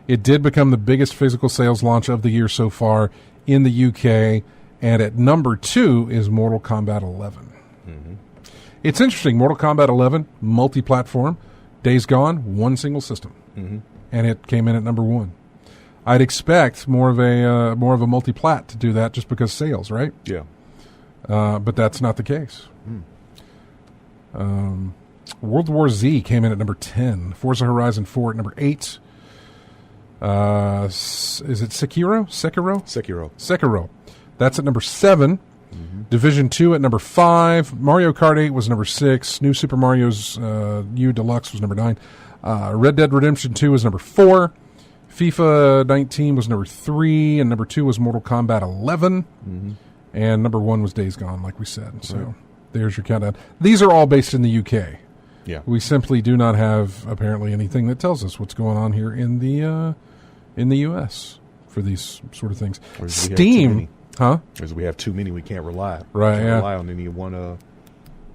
it did become the biggest physical sales launch of the year so far in the UK. And at number 2 is Mortal Kombat 11. Mm-hmm. It's interesting. Mortal Kombat 11, multi-platform. Days Gone, one single system. Mm-hmm. And it came in at number 1. I'd expect more of a multi-plat to do that just because sales, right? Yeah. But that's not the case. World War Z came in at number 10. Forza Horizon 4 at number 8. Is it Sekiro? Sekiro. That's at number 7. Mm-hmm. Division 2 at number 5. Mario Kart 8 was number 6. New Super Mario's U Deluxe was number 9. Red Dead Redemption 2 was number 4. FIFA 19 was number 3, and number 2 was Mortal Kombat 11, and number 1 was Days Gone, like we said. So there's your countdown. These are all based in the UK. Yeah, we simply do not have apparently anything that tells us what's going on here in the US for these sort of things. Steam, huh? Because we have too many, we can't rely. Right, rely on any one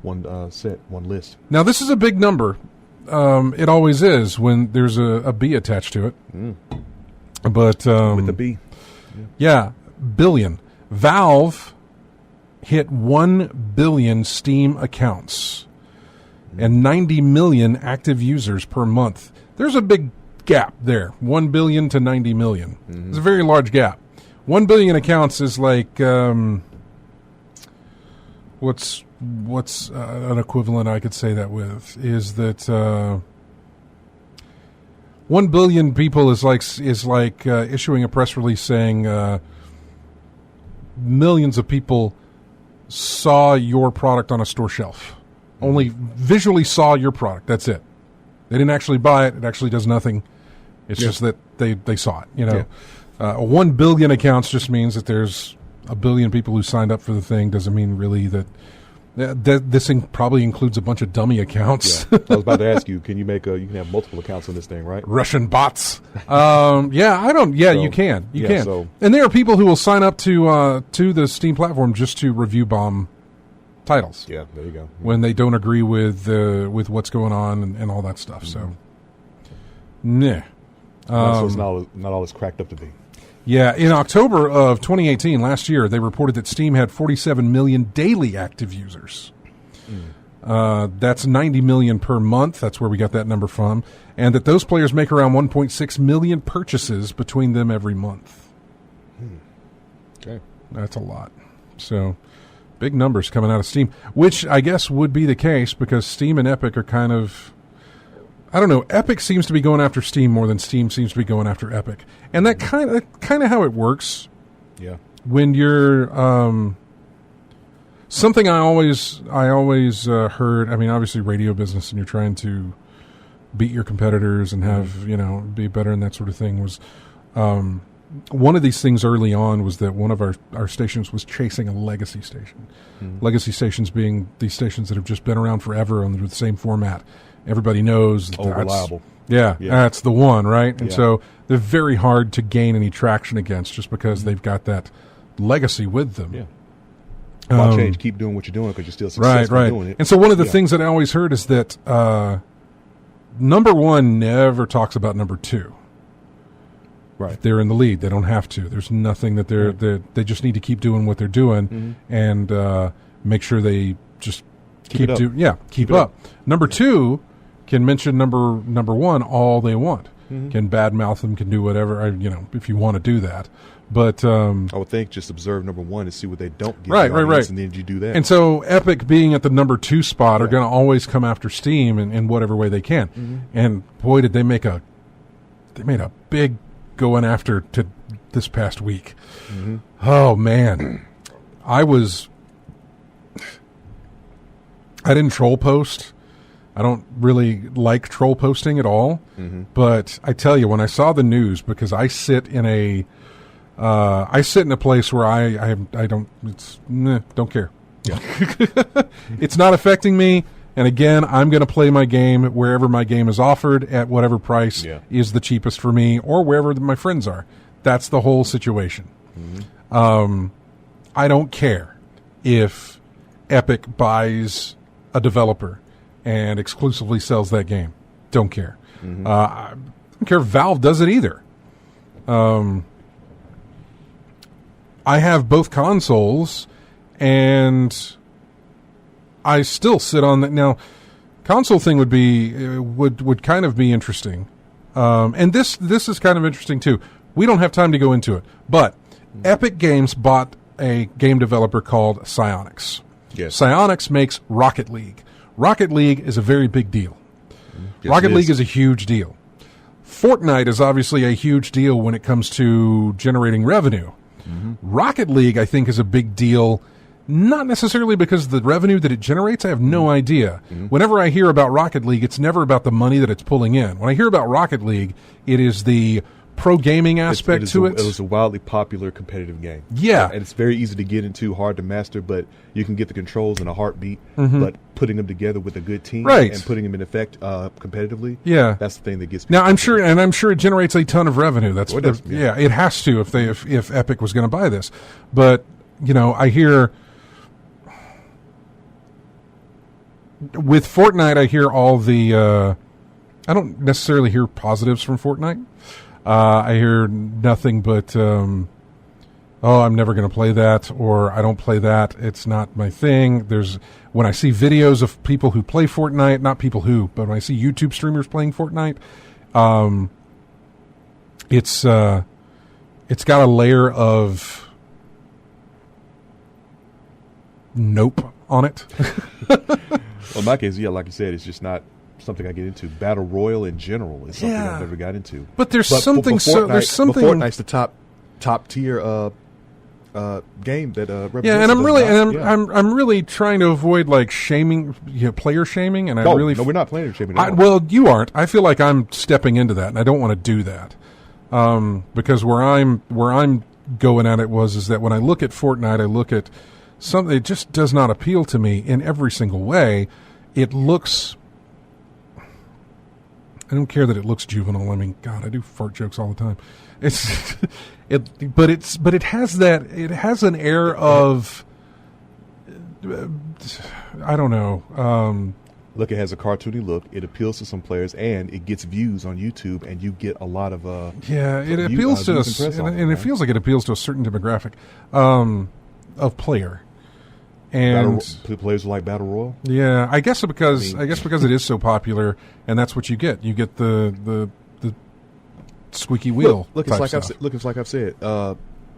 list. Now this is a big number. It always is when there's a B attached to it. But with the B. Yeah, billion. Valve hit 1 billion Steam accounts and 90 million active users per month. There's a big gap there, 1 billion to 90 million. It's a very large gap. 1 billion accounts is like what's an equivalent I could say that with is that 1 billion people is like issuing a press release saying millions of people saw your product on a store shelf. Only visually saw your product. That's it. They didn't actually buy it. It actually does nothing. It's just that they saw it. You know, 1 billion accounts just means that there's a billion people who signed up for the thing. Doesn't mean really that this thing probably includes a bunch of dummy accounts. Yeah. I was about to ask you, can you have multiple accounts on this thing, right? Russian bots. You can. You can. So, and there are people who will sign up to the Steam platform just to review bomb titles. Yeah, there you go. When they don't agree with what's going on and all that stuff. So, nah. So it's not all it's cracked up to be. Yeah, in October of 2018, last year, they reported that Steam had 47 million daily active users. That's 90 million per month. That's where we got that number from. And that those players make around 1.6 million purchases between them every month. Okay. That's a lot. So, big numbers coming out of Steam, which I guess would be the case because Steam and Epic are kind of... I don't know. Epic seems to be going after Steam more than Steam seems to be going after Epic, and that kind of how it works. Yeah. When you're something I always heard. I mean, obviously, radio business, and you're trying to beat your competitors and have be better and that sort of thing. Was one of these things early on was that one of our stations was chasing a legacy station. Legacy stations being these stations that have just been around forever and with the same format. Everybody knows that's reliable. Yeah, that's the one, right? And so they're very hard to gain any traction against just because they've got that legacy with them. Yeah. Why change? Keep doing what you're doing because you're still successful doing it. And so one of the things that I always heard is that number 1 never talks about number 2. Right. If they're in the lead. They don't have to. There's nothing that they just need to keep doing what they're doing and make sure they just keep up. Number 2 can mention number 1 all they want. Can badmouth them, can do whatever, if you want to do that. But I would think just observe number 1 and see what they don't get. Right. And then you do that. And so Epic being at the number 2 spot are going to always come after Steam in whatever way they can. And boy, did they made a big going after to this past week. Oh man, I didn't troll post. I don't really like troll posting at all. Mm-hmm. But I tell you, when I saw the news, because I sit in a place where I don't care. Yeah. It's not affecting me. And again, I'm going to play my game wherever my game is offered at whatever price is the cheapest for me, or wherever my friends are. That's the whole situation. Mm-hmm. I don't care if Epic buys a developer and exclusively sells that game. Don't care. Mm-hmm. I don't care if Valve does it either. I have both consoles, and I still sit on that. Now, console thing would kind of be interesting. And this is kind of interesting too. We don't have time to go into it, but Epic Games bought a game developer called Psyonix. Yes. Psyonix makes Rocket League. Rocket League is a very big deal. Yes, Rocket League is a huge deal. Fortnite is obviously a huge deal when it comes to generating revenue. Mm-hmm. Rocket League, I think, is a big deal, not necessarily because of the revenue that it generates. I have no idea. Mm-hmm. Whenever I hear about Rocket League, it's never about the money that it's pulling in. When I hear about Rocket League, it is the pro gaming aspect to it. It was a wildly popular competitive game. Yeah. And it's very easy to get into, hard to master, but you can get the controls in a heartbeat. Mm-hmm. But putting them together with a good team Right. and putting them in effect competitively, Yeah. that's the thing that gets Now, people. I'm sure it generates a ton of revenue. That's Oh, it does, yeah, it has to if Epic was going to buy this. But, I hear with Fortnite, I hear all the I don't necessarily hear positives from Fortnite. I hear nothing but I'm never going to play that, or I don't play that. It's not my thing. When I see videos of people who play Fortnite, not people who, but when I see YouTube streamers playing Fortnite, it's got a layer of nope on it. Well, in my case, yeah, like you said, it's just not something I get into. Battle Royale in general is something I've never got into. But there's something. Fortnite's the top tier game that represents. Yeah, and I'm it. really trying to avoid like shaming, player shaming, and No, we're not player shaming at all. Well, you aren't. I feel like I'm stepping into that, and I don't want to do that because where I'm going at it is that when I look at Fortnite, I look at something. It just does not appeal to me in every single way. It looks. I don't care that it looks juvenile. I mean, God, I do fart jokes all the time. But it has an air of, I don't know. Look, it has a cartoony look. It appeals to some players, and it gets views on YouTube, and you get a lot of it appeals to us, and it feels like it appeals to a certain demographic of player. And players like Battle Royale. Yeah, I guess because it is so popular, and that's what you get. You get the squeaky wheel. Look, it's like I've said. The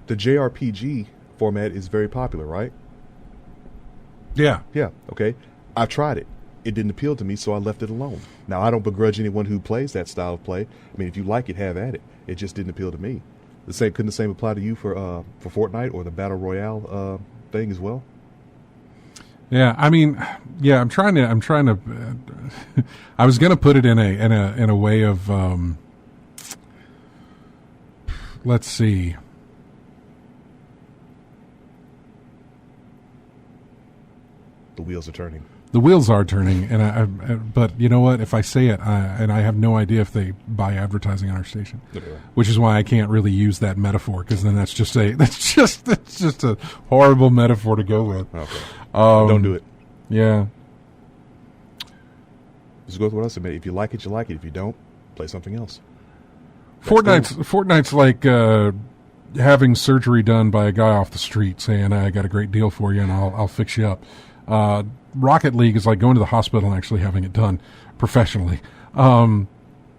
JRPG format is very popular, right? Yeah. Yeah. Okay. I've tried it. It didn't appeal to me, so I left it alone. Now, I don't begrudge anyone who plays that style of play. I mean, if you like it, have at it. It just didn't appeal to me. Couldn't the same apply to you for Fortnite or the Battle Royale thing as well? Yeah, I mean, yeah, I'm trying to. I was going to put it in a way of. Let's see. The wheels are turning. The wheels are turning, and but you know what? If I say it, and I have no idea if they buy advertising on our station, which is why I can't really use that metaphor, because then that's just a horrible metaphor to go with. Okay, don't do it. Yeah, just go with what I said. If you like it, you like it. If you don't, play something else. Fortnite's like having surgery done by a guy off the street, saying, "I got a great deal for you, and I'll fix you up." Rocket League is like going to the hospital and actually having it done professionally.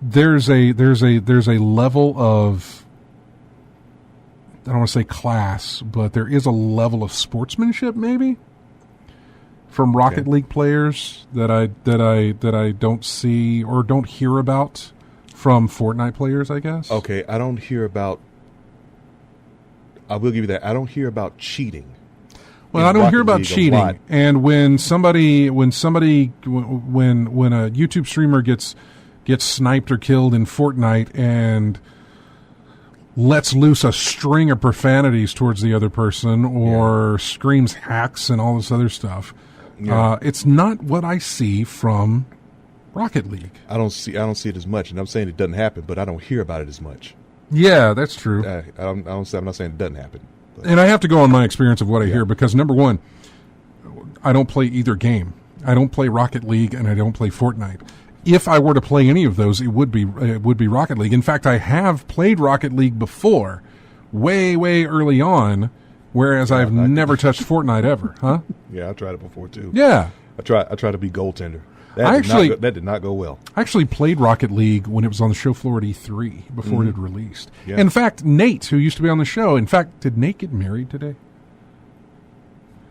There's a level of, I don't want to say class, but there is a level of sportsmanship maybe from Rocket League players that I don't see or don't hear about from Fortnite players, I guess. Okay, I don't hear about. I will give you that. I don't hear about cheating. Well, in I don't hear Rocket about League a cheating. lot. And when a YouTube streamer gets sniped or killed in Fortnite and lets loose a string of profanities towards the other person or screams hacks and all this other stuff, it's not what I see from Rocket League. I don't see it as much, and I'm saying it doesn't happen, but I don't hear about it as much. Yeah, that's true. I'm not saying it doesn't happen. But. And I have to go on my experience of what I hear because, number one, I don't play either game. I don't play Rocket League and I don't play Fortnite. If I were to play any of those, it would be Rocket League. In fact, I have played Rocket League before, way early on, whereas I've never touched Fortnite ever. Huh? Yeah, I tried it before too. Yeah, I tried to be goaltender. That did not go well. I actually played Rocket League when it was on the show floor at E3 before it had released. Yeah. In fact, Nate, who used to be on the show, did Nate get married today?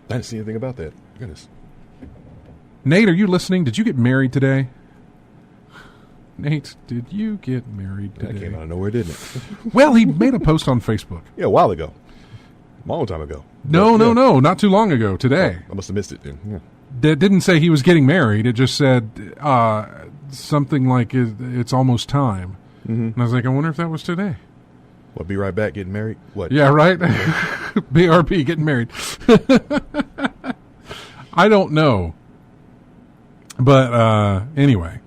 I didn't see anything about that. Goodness. Nate, are you listening? Did you get married today? Nate, did you get married today? That came out of nowhere, didn't it? Well, he made a post on Facebook. Yeah, a while ago. A long time ago. No, not too long ago, today. I must have missed it then. Yeah. That didn't say he was getting married. It just said something like it's almost time. Mm-hmm. And I was like, I wonder if that was today. Well, be right back getting married? What? Yeah, right? BRB getting married. I don't know. But anyway,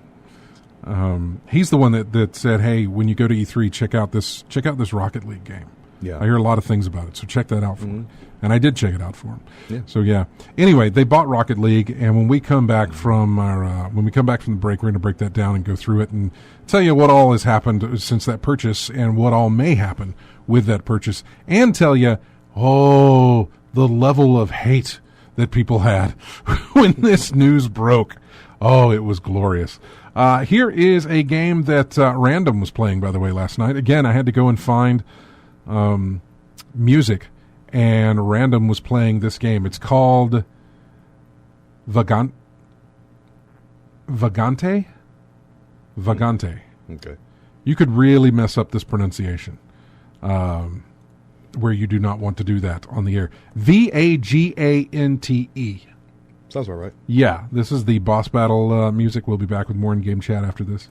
he's the one that said, hey, when you go to E3, check out this Rocket League game. Yeah. I hear a lot of things about it, so check that out for him. And I did check it out for him. Yeah. So yeah. Anyway, they bought Rocket League, and when we come back from the break, we're going to break that down and go through it and tell you what all has happened since that purchase and what all may happen with that purchase, and tell you, the level of hate that people had when this news broke. Oh, it was glorious. Here is a game that Random was playing, by the way, last night. Again, I had to go and find music, and Random was playing this game. It's called Vagante? Vagante. Okay. You could really mess up this pronunciation, where you do not want to do that on the air. Vagante. Sounds about right. Yeah, this is the boss battle music. We'll be back with more in-game chat after this.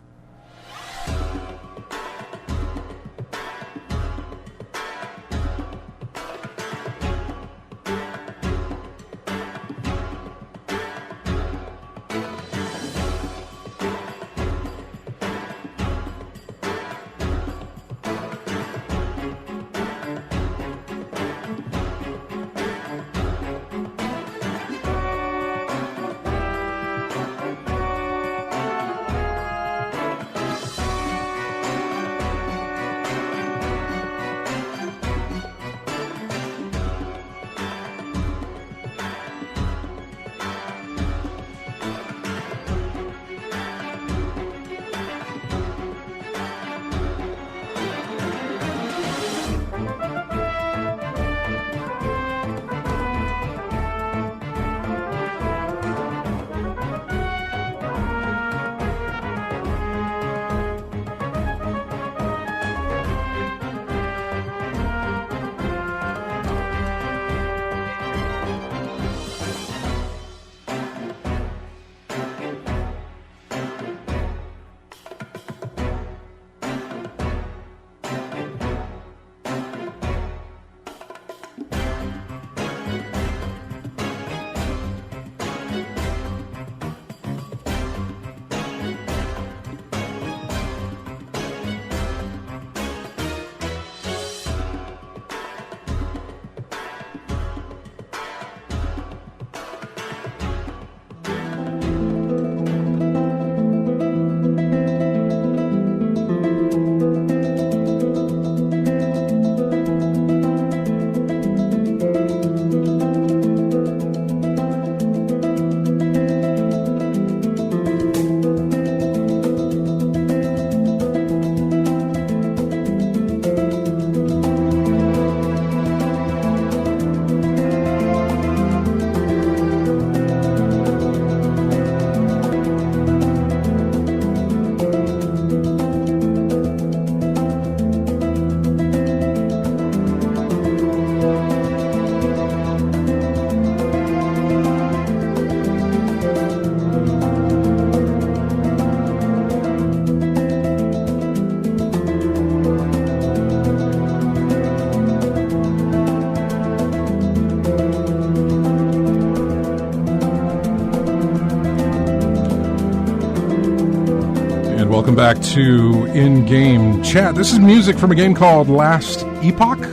Welcome back to In-Game Chat. This is music from a game called Last Epoch. It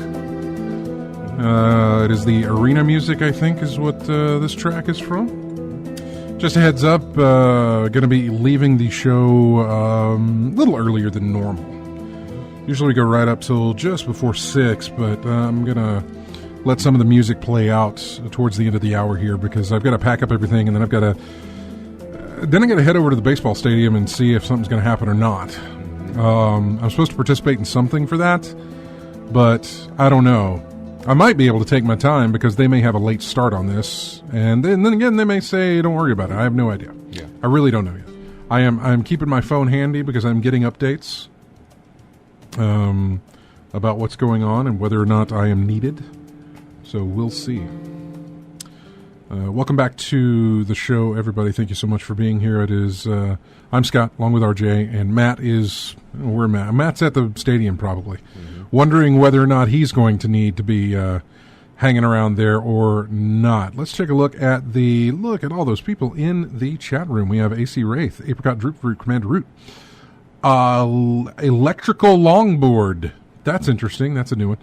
is the arena music, I think, is what this track is from. Just a heads up, going to be leaving the show a little earlier than normal. Usually we go right up till just before 6, but I'm going to let some of the music play out towards the end of the hour here because I've got to pack up everything and then I've got to head over to the baseball stadium and see if something's going to happen or not. I'm supposed to participate in something for that, but I don't know. I might be able to take my time because they may have a late start on this, and then again they may say don't worry about it. I have no idea. Yeah. I really don't know yet. I'm keeping my phone handy because I'm getting updates about what's going on and whether or not I am needed. So we'll see. Welcome back to the show, everybody. Thank you so much for being here. It is I'm Scott, along with RJ, and Matt is where Matt. Matt's at the stadium, probably, wondering whether or not he's going to need to be hanging around there or not. Let's take a look at all those people in the chat room. We have AC Wraith, Apricot Droop Fruit, Commander Root, Electrical Longboard. That's interesting. That's a new one.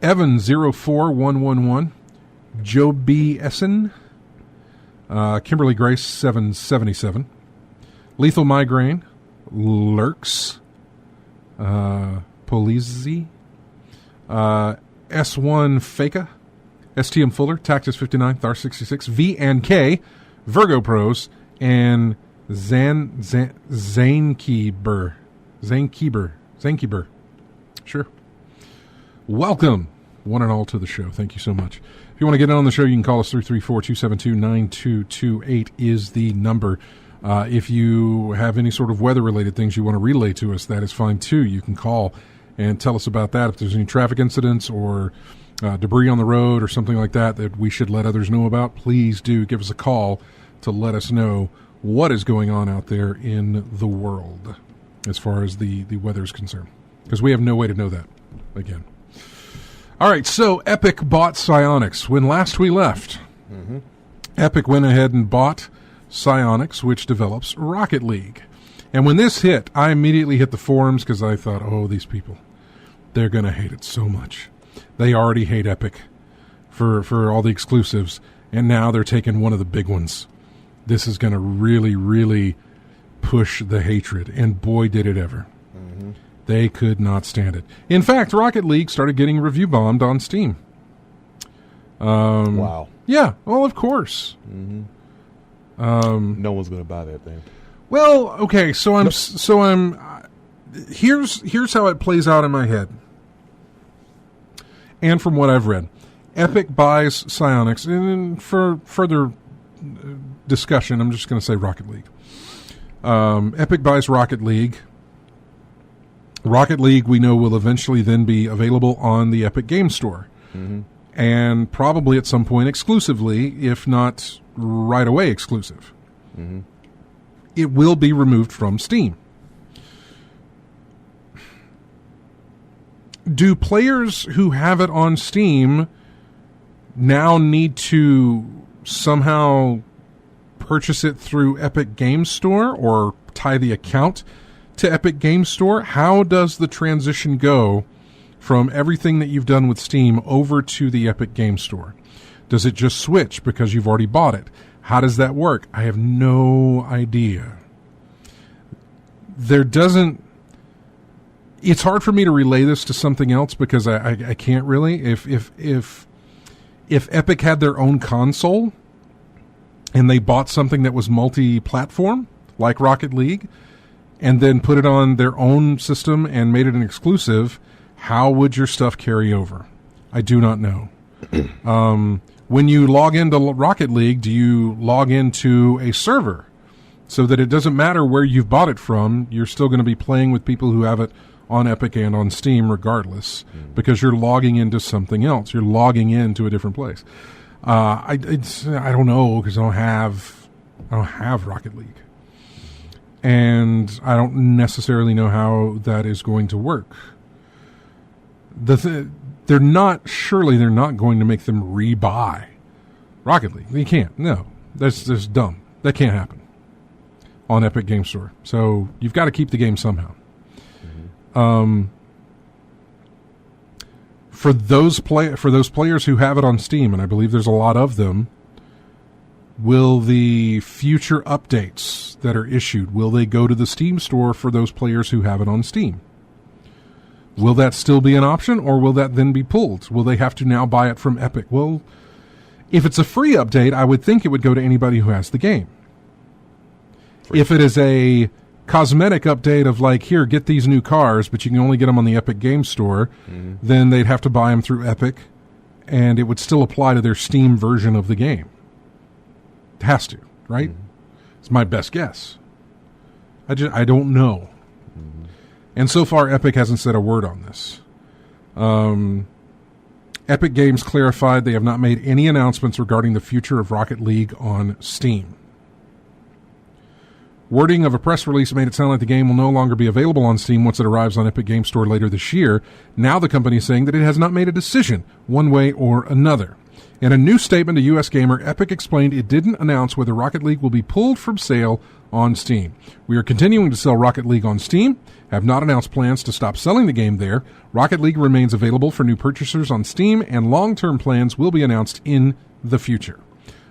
Evan 04111, Joe B. Essen, Kimberly Grace 777, Lethal Migraine, Lurks, Polizzi, S1 Faka, STM Fuller, Tactus 59, Thar 66, V and K, Virgo Pros, and Zanekeeber. Sure. Welcome, one and all, to the show. Thank you so much. If you want to get in on the show, you can call us 334-272-9228 is the number. If you have any sort of weather-related things you want to relay to us, that is fine, too. You can call and tell us about that. If there's any traffic incidents or debris on the road or something like that that we should let others know about, please do give us a call to let us know what is going on out there in the world as far as the weather is concerned, because we have no way to know that, again. All right, so Epic bought Psyonix. When last we left, Epic went ahead and bought Psyonix, which develops Rocket League. And when this hit, I immediately hit the forums because I thought, oh, these people, they're going to hate it so much. They already hate Epic for all the exclusives, and now they're taking one of the big ones. This is going to really, really push the hatred, and boy, did it ever. They could not stand it. In fact, Rocket League started getting review bombed on Steam. Wow. Yeah, well, of course. No one's going to buy that thing. Well, okay, here's how it plays out in my head. And from what I've read, Epic buys Psyonix, and for further discussion, I'm just going to say Rocket League. Epic buys Rocket League. Rocket League, we know, will eventually then be available on the Epic Game Store. And probably at some point exclusively, if not right away exclusive. It will be removed from Steam. Do players who have it on Steam now need to somehow purchase it through Epic Game Store or tie the account to Epic Game Store? How does the transition go from everything that you've done with Steam over to the Epic Game Store? Does it just switch because you've already bought it? How does that work? I have no idea. It's hard for me to relay this to something else because I can't really. If Epic had their own console and they bought something that was multi-platform, like Rocket League, and then put it on their own system and made it an exclusive, how would your stuff carry over? I do not know. When you log into Rocket League, do you log into a server so that it doesn't matter where you've bought it from, you're still going to be playing with people who have it on Epic and on Steam regardless, because you're logging into something else. You're logging into a different place. I don't know, because I don't have Rocket League. And I don't necessarily know how that is going to work. They're not going to make them rebuy Rocket League. They can't. No, that's just dumb. That can't happen on Epic Game Store. So you've got to keep the game somehow. For those players who have it on Steam, and I believe there's a lot of them, will the future updates that are issued, will they go to the Steam store for those players who have it on Steam? Will that still be an option, or will that then be pulled? Will they have to now buy it from Epic? Well, if it's a free update, I would think it would go to anybody who has the game. Free. If it is a cosmetic update of like, here, get these new cars, but you can only get them on the Epic Game Store, then they'd have to buy them through Epic, and it would still apply to their Steam version of the game. It has to, right? It's my best guess. I don't know. And so far, Epic hasn't said a word on this. Epic Games clarified they have not made any announcements regarding the future of Rocket League on Steam. Wording of a press release made it sound like the game will no longer be available on Steam once it arrives on Epic Game Store later this year. Now the company is saying that it has not made a decision one way or another. In a new statement to US Gamer, Epic explained it didn't announce whether Rocket League will be pulled from sale on Steam. We are continuing to sell Rocket League on Steam, have not announced plans to stop selling the game there. Rocket League remains available for new purchasers on Steam, and long-term plans will be announced in the future.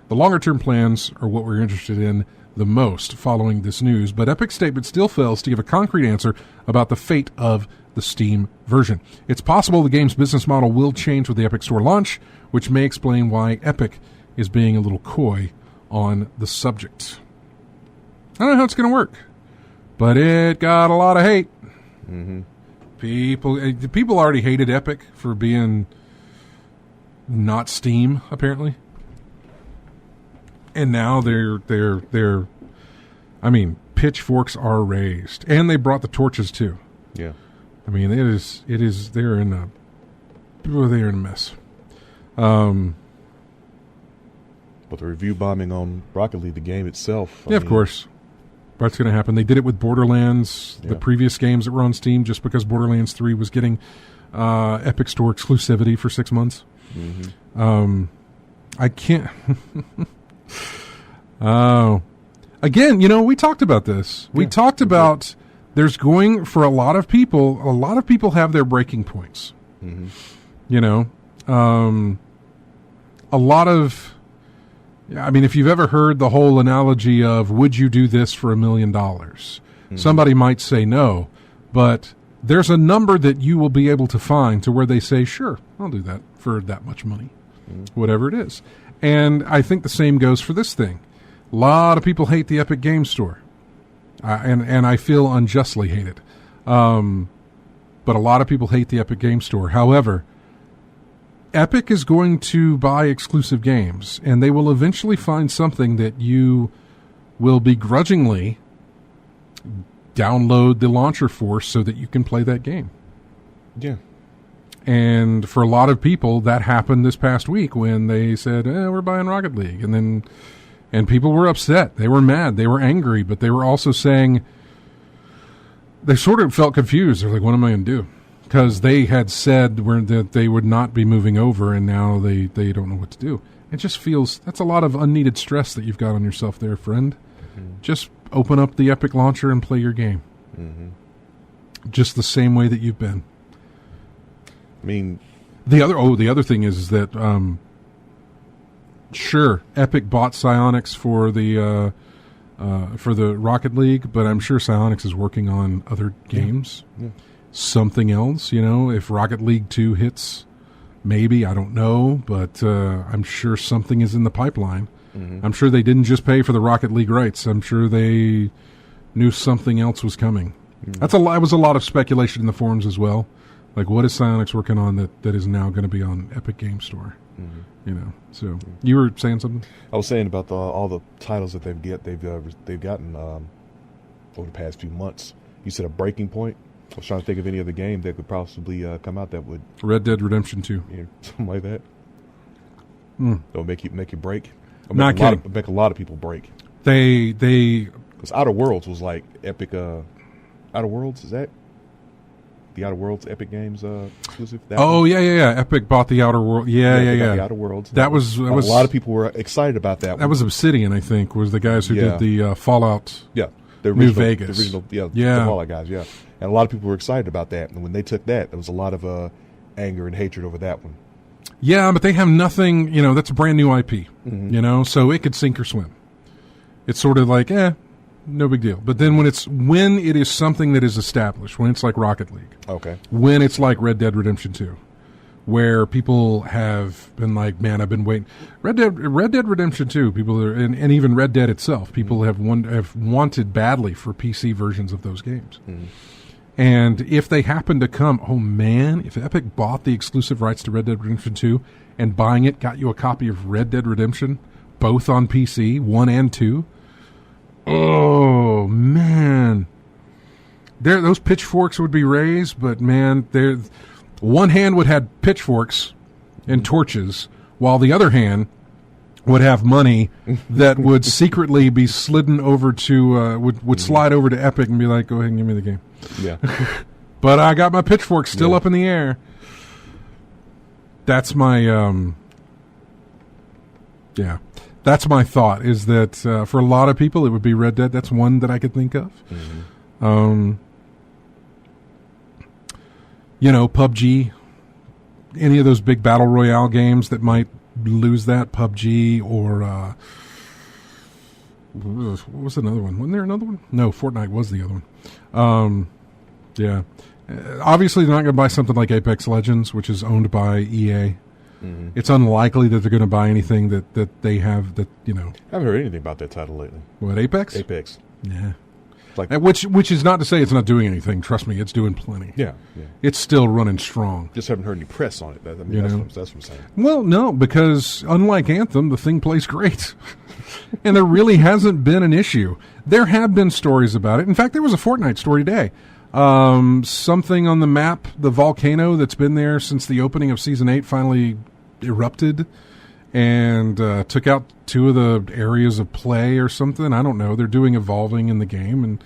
The longer-term plans are what we're interested in the most following this news, but Epic's statement still fails to give a concrete answer about the fate of the Steam version. It's possible the game's business model will change with the Epic Store launch, which may explain why Epic is being a little coy on the subject. I don't know how it's going to work, but it got a lot of hate. People already hated Epic for being not Steam, apparently. And now they're I mean, pitchforks are raised, and they brought the torches too. Yeah. I mean, they're in a mess. But the review bombing on Rocket League, the game itself. Of course. That's going to happen. They did it with Borderlands, the previous games that were on Steam, just because Borderlands 3 was getting Epic Store exclusivity for 6 months. I can't... Again, we talked about this. We talked about there's going, for a lot of people have their breaking points. A lot of... I mean, if you've ever heard the whole analogy of, would you do this for $1 million? Somebody might say no, but there's a number that you will be able to find to where they say, sure, I'll do that for that much money, whatever it is. And I think the same goes for this thing. A lot of people hate the Epic Game Store, and I feel unjustly hate it. But a lot of people hate the Epic Game Store. However, Epic is going to buy exclusive games, and they will eventually find something that you will begrudgingly download the launcher for so that you can play that game. Yeah. And for a lot of people, that happened this past week when they said, we're buying Rocket League. And people were upset. They were mad. They were angry. But they were also saying, they sort of felt confused. They're like, what am I going to do? Because they had said that they would not be moving over, and now they don't know what to do. It just feels, that's a lot of unneeded stress that you've got on yourself there, friend. Just open up the Epic launcher and play your game. Just the same way that you've been. I mean, the other thing is that sure, Epic bought Psyonix for the Rocket League, but I'm sure Psyonix is working on other games. Yeah. Something else, if Rocket League 2 hits, maybe, I don't know, but I'm sure something is in the pipeline. I'm sure they didn't just pay for the Rocket League rights. I'm sure they knew something else was coming. That was a lot of speculation in the forums as well. Like, what is Psyonix working on that is now going to be on Epic Game Store? So you were saying something? I was saying about all the titles that they've gotten over the past few months. You said a breaking point. I was trying to think of any other game that could possibly come out that would... Red Dead Redemption 2. Yeah, something like that. That'll make you break. Not kidding. Make a lot of people break. They... Because Outer Worlds was like Epic... Outer Worlds, is that? The Outer Worlds Epic Games exclusive? Yeah. Epic bought the Outer World. Yeah. The Outer Worlds. That was a lot of people were excited about that. That was Obsidian, I think, was the guys who did the Fallout. Yeah. the original, New Vegas. the original, Yeah. the Fallout guys, yeah. And a lot of people were excited about that. And when they took that, there was a lot of anger and hatred over that one. Yeah, but they have nothing, that's a brand new IP, so it could sink or swim. It's sort of like, no big deal. But then when it is something that is established, when it's like Rocket League, Okay. when it's like Red Dead Redemption 2, where people have been like, man, I've been waiting. Red Dead Redemption 2, people are, and even Red Dead itself, people have wanted badly for PC versions of those games. Mm-hmm. And if they happen to come, oh man, if Epic bought the exclusive rights to Red Dead Redemption 2 and buying it got you a copy of Red Dead Redemption, both on PC, 1 and 2, oh man. Those pitchforks would be raised, but man, one hand would have pitchforks and torches, while the other hand would have money that would secretly be slidden over to would slide over to Epic and be like, "Go ahead and give me the game." Yeah. But I got my pitchfork still up in the air. That's my that's my thought. Is that for a lot of people it would be Red Dead. That's one that I could think of. Mm-hmm. PUBG, any of those big battle royale games that might lose that, PUBG or what was another one? Wasn't there another one? No, Fortnite was the other one. Obviously they're not going to buy something like Apex Legends, which is owned by EA. Mm-hmm. It's unlikely that they're going to buy anything that they have that, I haven't heard anything about that title lately. What, Apex? Apex. Yeah. Which is not to say it's not doing anything. Trust me, it's doing plenty. Yeah. It's still running strong. Just haven't heard any press on it. That's what I'm saying. Well, no, because unlike Anthem, the thing plays great. And there really hasn't been an issue. There have been stories about it. In fact, there was a Fortnite story today. Something on the map, the volcano that's been there since the opening of Season 8 finally erupted and took out 2 of the areas of play or something. I don't know. They're doing evolving in the game, and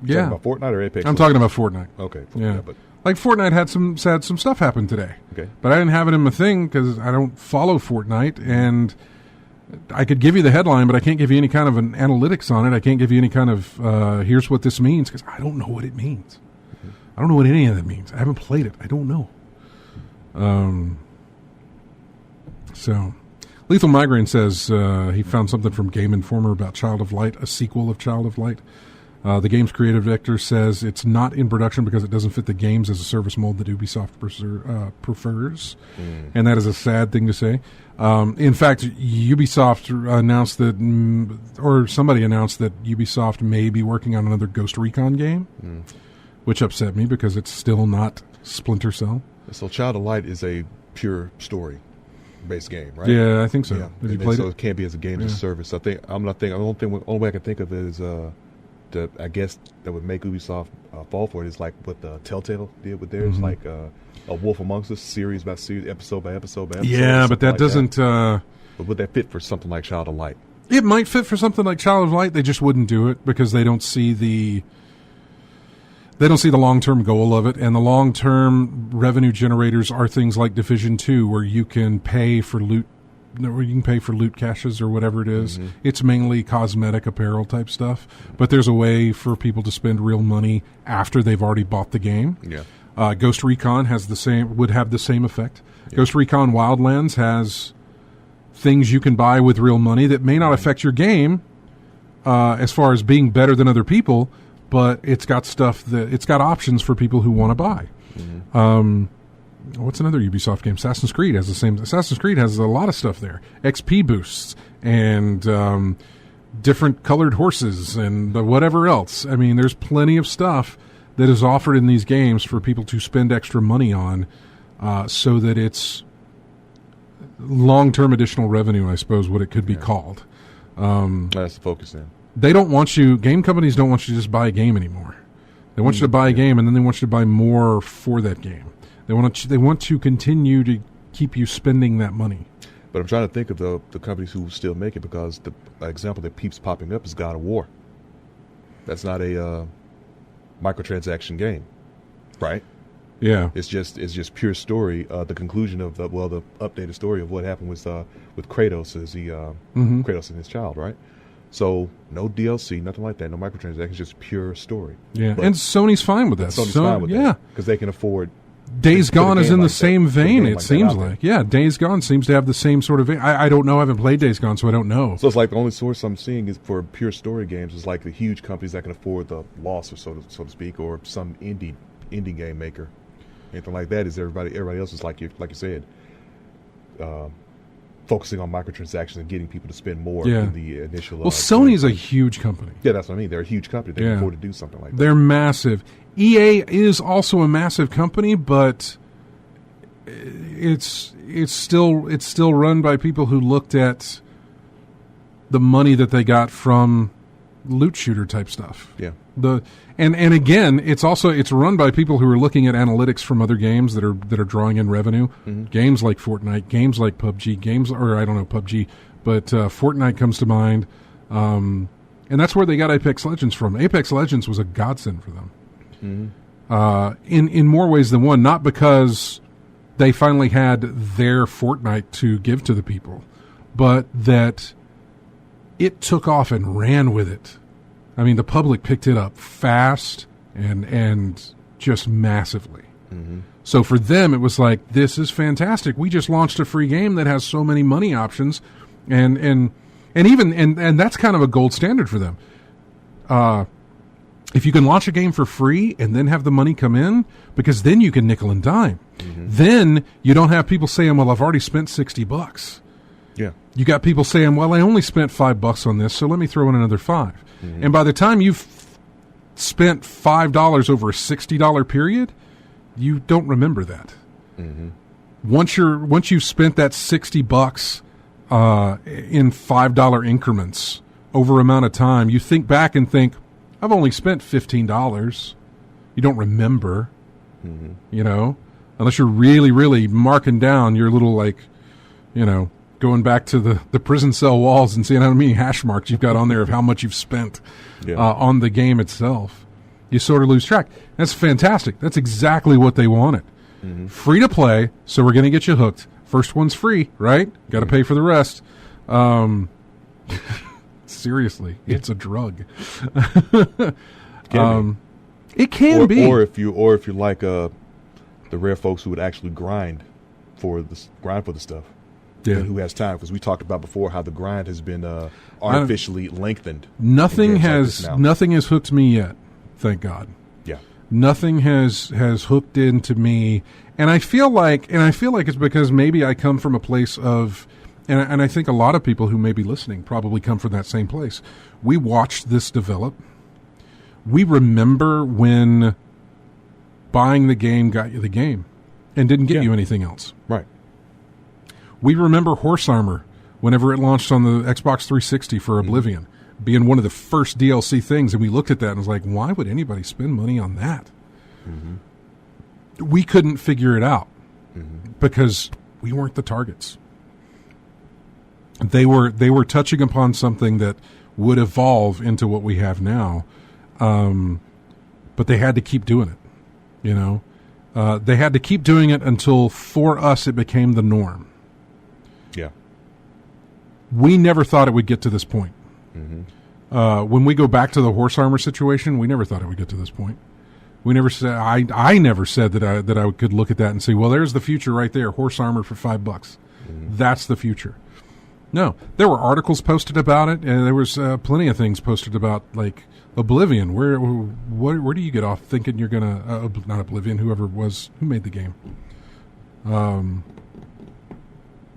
Talking about Fortnite or Apex? I'm talking about Fortnite. Okay. Yeah, but like Fortnite had some stuff happen today. Okay. But I didn't have it in my thing because I don't follow Fortnite, and I could give you the headline, but I can't give you any kind of an analytics on it. I can't give you any kind of here's what this means because I don't know what it means. Mm-hmm. I don't know what any of that means. I haven't played it. I don't know. So, Lethal Migraine says he found something from Game Informer about Child of Light, a sequel of Child of Light. The game's creative director says it's not in production because it doesn't fit the games as a service mold that Ubisoft prefers. And that is a sad thing to say. In fact, Ubisoft announced that, or somebody announced that Ubisoft may be working on another Ghost Recon game, which upset me because it's still not Splinter Cell. So Child of Light is a pure story-based game, right? Yeah, I think so. Yeah. Have you played it? So it can't be as a game as a service. The only way I can think of it is I guess that would make Ubisoft fall for it is like what the Telltale did with theirs, like a Wolf Amongst Us series by series, episode by episode by episode. Yeah, but that doesn't. But would that fit for something like Child of Light? It might fit for something like Child of Light. They just wouldn't do it because they don't see the long-term goal of it, and the long-term revenue generators are things like Division 2, where you can pay for loot caches or whatever it is. Mm-hmm. It's mainly cosmetic apparel type stuff, but there's a way for people to spend real money after they've already bought the game. Yeah. Ghost Recon would have the same effect. Yeah. Ghost Recon Wildlands has things you can buy with real money that may not affect your game as far as being better than other people, but it's got options for people who want to buy. Mm-hmm. What's another Ubisoft game? Assassin's Creed has the same. Assassin's Creed has a lot of stuff there. XP boosts and different colored horses and whatever else. I mean, there's plenty of stuff that is offered in these games for people to spend extra money on so that it's long-term additional revenue, I suppose, what it could be called. That's the focus then. Game companies don't want you to just buy a game anymore. They want you to buy a game, and then they want you to buy more for that game. They want to continue to keep you spending that money. But I'm trying to think of the companies who still make it, because the example that keeps popping up is God of War. That's not a microtransaction game, right? Yeah, it's just pure story. The conclusion of the updated story of what happened with Kratos as Kratos and his child, right? So no DLC, nothing like that. No microtransactions, just pure story. Yeah, But and Sony's fine with that. Sony's fine with that because they can afford. Days to put a Gone is game in the like same that, put a vein, game it like that seems out there. like. Yeah, Days Gone seems to have the same sort of vein. I don't know. I haven't played Days Gone, so I don't know. So it's like the only source I'm seeing is for pure story games is like the huge companies that can afford the loss, or so to speak, or some indie game maker. Anything like that is everybody else is like you said, focusing on microtransactions and getting people to spend more in the initial. Well, Sony's a huge company. Yeah, that's what I mean. They're a huge company. They can afford to do something like that. They're massive. EA is also a massive company, but it's still run by people who looked at the money that they got from loot shooter type stuff. Yeah. And again, it's run by people who are looking at analytics from other games that are drawing in revenue. Mm-hmm. Games like Fortnite, games like PUBG, PUBG, but Fortnite comes to mind. And that's where they got Apex Legends from. Apex Legends was a godsend for them. Mm-hmm. In more ways than one, not because they finally had their Fortnite to give to the people, but that it took off and ran with it. I mean, the public picked it up fast and just massively. Mm-hmm. So for them, it was like, this is fantastic. We just launched a free game that has so many money options, and that's kind of a gold standard for them. If you can launch a game for free and then have the money come in, because then you can nickel and dime. Mm-hmm. Then you don't have people saying, well, I've already spent $60. Yeah. You got people saying, well, I only spent $5 on this, so let me throw in another $5. Mm-hmm. And by the time you've spent $5 over a $60 period, you don't remember that. Mm-hmm. Once you've spent that $60 in $5 increments over amount of time, you think back and think, I've only spent $15. You don't remember, unless you're really, really marking down your little, going back to the prison cell walls and seeing how many hash marks you've got on there of how much you've spent on the game itself. You sort of lose track. That's fantastic. That's exactly what they wanted. Mm-hmm. Free to play, so we're going to get you hooked. First one's free, right? Got to pay for the rest. Seriously, it's a drug. It can be. Or if you like the rare folks who would actually grind for the stuff. Yeah. And who has time? Because we talked about before how the grind has been artificially lengthened. Nothing has hooked me yet, thank God. Yeah. Nothing has hooked into me, and I feel like it's because maybe I come from a place of, and I think a lot of people who may be listening probably come from that same place. We watched this develop. We remember when buying the game got you the game and didn't get you anything else. Right. We remember Horse Armor whenever it launched on the Xbox 360 for Oblivion being one of the first DLC things, and we looked at that and was like, why would anybody spend money on that? Mm-hmm. We couldn't figure it out because we weren't the targets. They were touching upon something that would evolve into what we have now, but they had to keep doing it. They had to keep doing it until, for us, it became the norm. Yeah. We never thought it would get to this point. Mm-hmm. When we go back to the Horse Armor situation, we never thought it would get to this point. We never said. I never said that I could look at that and say, well, there's the future right there. Horse Armor for $5. Mm-hmm. That's the future. No, there were articles posted about it, and there was plenty of things posted about, like, Oblivion. Where do you get off thinking you're gonna not Oblivion? Who made the game?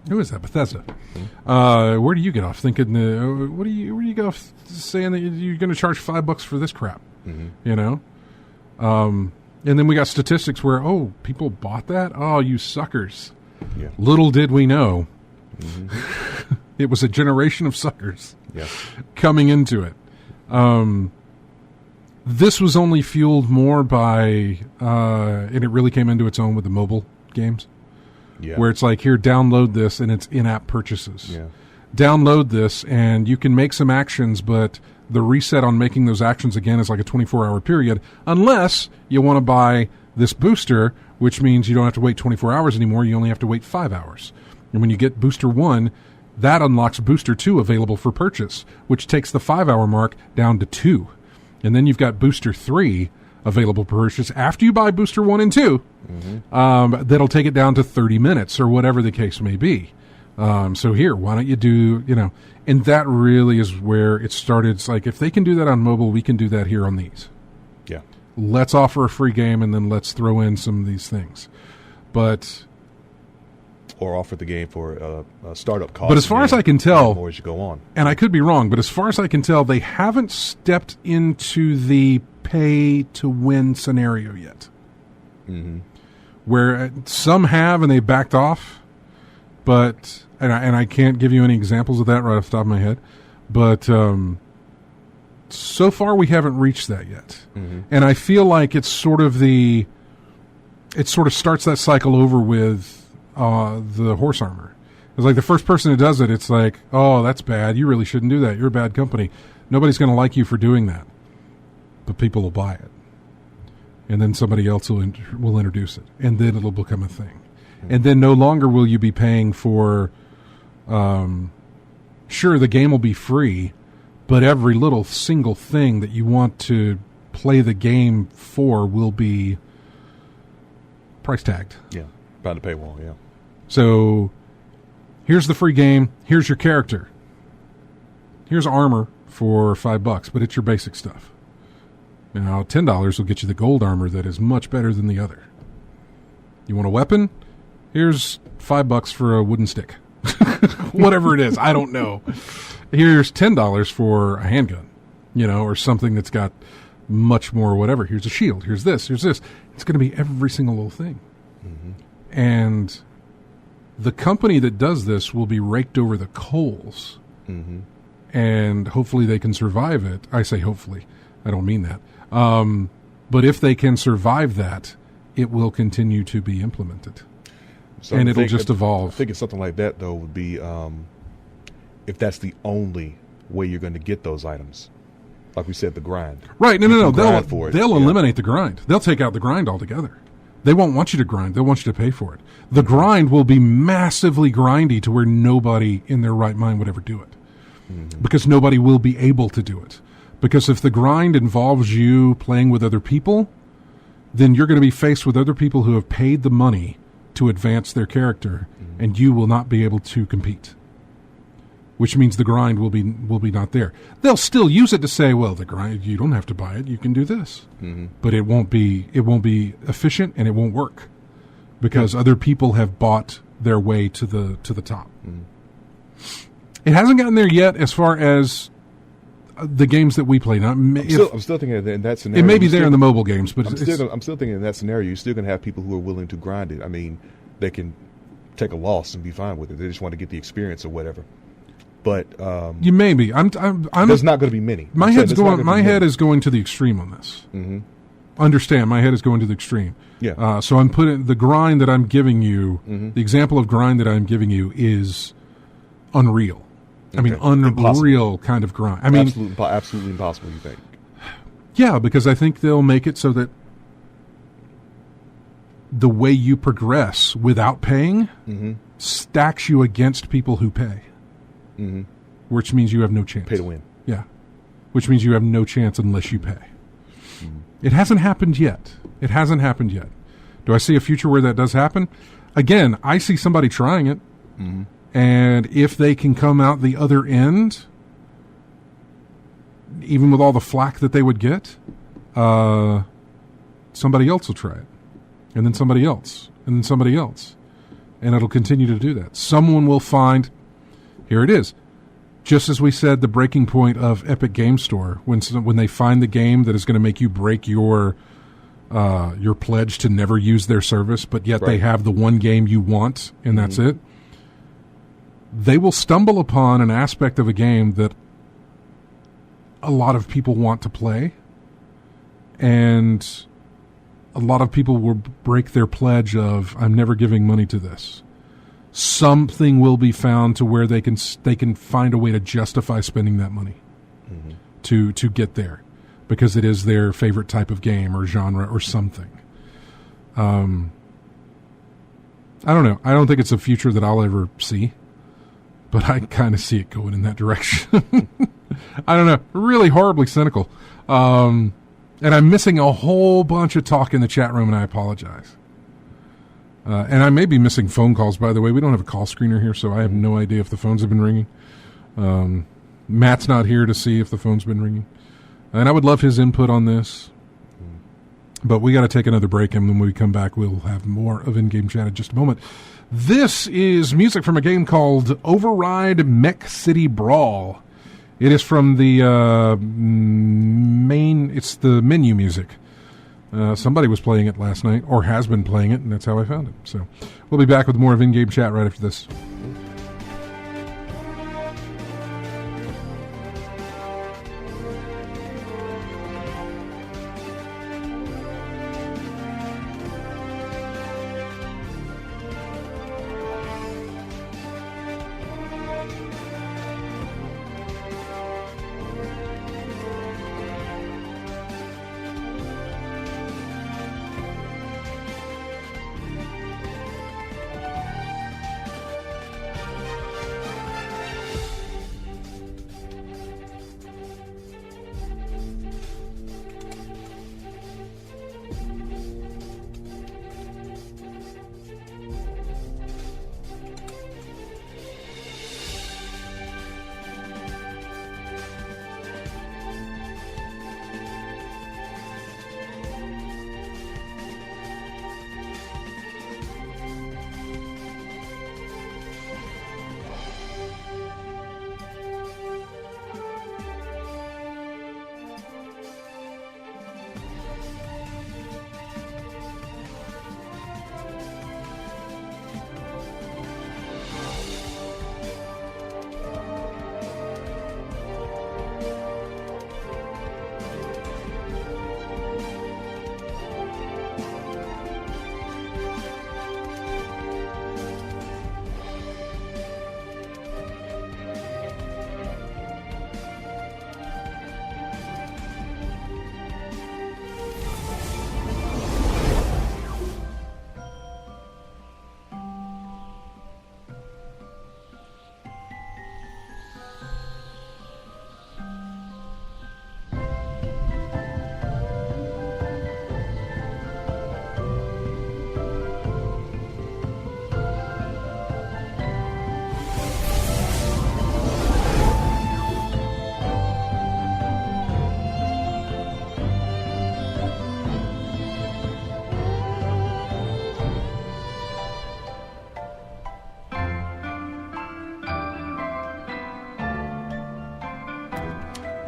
Who is that? Bethesda. Mm-hmm. Where do you get off thinking? Where do you get off saying that you're going to charge $5 for this crap? Mm-hmm. And then we got statistics where people bought that. Oh, you suckers! Yeah. Little did we know. Mm-hmm. It was a generation of suckers coming into it. This was only fueled more by, and it really came into its own with the mobile games, where it's like, here, download this, and it's in-app purchases. Yeah. Download this, and you can make some actions, but the reset on making those actions again is like a 24-hour period, unless you want to buy this booster, which means you don't have to wait 24 hours anymore. You only have to wait 5 hours. And when you get booster 1, That unlocks Booster 2 available for purchase, which takes the 5-hour mark down to 2. And then you've got Booster 3 available for purchase after you buy Booster 1 and 2. That'll take it down to 30 minutes or whatever the case may be. So here, why don't you do, and that really is where it started. It's like, if they can do that on mobile, we can do that here on these. Yeah. Let's offer a free game and then let's throw in some of these things. Or offer the game for a startup cost. But as far as I can tell, more as you go on. And I could be wrong, but as far as I can tell, they haven't stepped into the pay-to-win scenario yet. Where some have and they backed off, but and I can't give you any examples of that right off the top of my head, but so far we haven't reached that yet. And I feel like it sort of starts that cycle over with the horse armor. It's like the first person who does it, it's like, oh, that's bad. You really shouldn't do that. You're a bad company. Nobody's going to like you for doing that. But people will buy it. And then somebody else will introduce it. And then it'll become a thing. And then no longer will you be paying for, sure, the game will be free, but every little single thing that you want to play the game for will be price tagged. Yeah, about the paywall, yeah. So here's the free game. Here's your character. Here's armor for $5, but it's your basic stuff. Now, $10 will get you the gold armor that is much better than the other. You want a weapon? Here's $5 for a wooden stick. Whatever it is, I don't know. Here's $10 for a handgun, or something that's got much more whatever. Here's a shield. Here's this. Here's this. It's going to be every single little thing. And the company that does this will be raked over the coals. And hopefully they can survive it. I say hopefully. I don't mean that. But if they can survive that, it will continue to be implemented. So and it'll just evolve. I think something like that, though, would be if that's the only way you're going to get those items. Like we said, the grind. Right. No. They'll Yeah. eliminate the grind. They'll take out the grind altogether. They won't want you to grind. They'll want you to pay for it. The grind will be massively grindy to where nobody in their right mind would ever do it. Because nobody will be able to do it. Because if the grind involves you playing with other people, then you're going to be faced with other people who have paid the money to advance their character, and you will not be able to compete. Which means the grind will be not there. They'll still use it to say, well, the grind, you don't have to buy it, you can do this. But it won't be efficient, and it won't work because other people have bought their way to the top. It hasn't gotten there yet as far as the games that we play. Now, I'm still thinking in that scenario. It may be there in the mobile games, but I'm still thinking in that scenario, you're still going to have people who are willing to grind it. I mean, they can take a loss and be fine with it. They just want to get the experience or whatever. But you may be. I'm there's not going to be many. My head is going to the extreme on this. Understand? My head is going to the extreme. Yeah. So I'm putting the grind that I'm giving you. The example of grind that I'm giving you is unreal. I mean, unreal kind of grind. I mean, absolutely impossible. You think? Yeah, because I think they'll make it so that the way you progress without paying stacks you against people who pay. Which means you have no chance. Pay to win. Yeah. Which means you have no chance unless you pay. It hasn't happened yet. Do I see a future where that does happen? Again, I see somebody trying it. And if they can come out the other end, even with all the flack that they would get, somebody else will try it. And then somebody else. And then somebody else. And it'll continue to do that. Someone will find, here it is. Just as we said, the breaking point of Epic Game Store, when they find the game that is going to make you break your pledge to never use their service, but yet they have the one game you want, and that's it. They will stumble upon an aspect of a game that a lot of people want to play, and a lot of people will break their pledge of, I'm never giving money to this. Something will be found to where they can find a way to justify spending that money to get there, because it is their favorite type of game or genre or something. I don't know. I don't think it's a future that I'll ever see. but I kind of see it going in that direction. I don't know. Really horribly cynical. And I'm missing a whole bunch of talk in the chat room, and I apologize. And I may be missing phone calls, by the way. We don't have a call screener here, so I have no idea if the phones have been ringing. Matt's not here to see if the phone's been ringing. And I would love his input on this. But we got to take another break, and when we come back, we'll have more of In-Game Chat in just a moment. This is music from a game called Override Mech City Brawl. It is from the it's the menu music. Somebody was playing it last night, or has been playing it, and that's how I found it. So we'll be back with more of In-Game Chat right after this.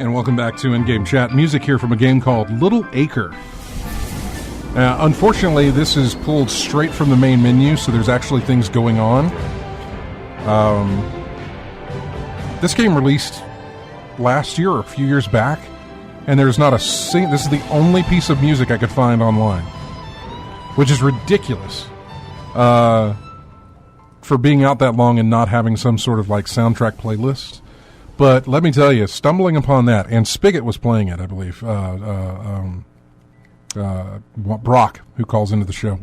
And welcome back to In-Game Chat. Music here from a game called Little Acre. Unfortunately, this is pulled straight from the main menu, so there's actually things going on. This game released last year or a few years back, and there's not a single... This is the only piece of music I could find online, which is ridiculous for being out that long and not having some sort of like soundtrack playlist. But let me tell you, stumbling upon that, and Spigot was playing it, I believe. Brock, who calls into the show.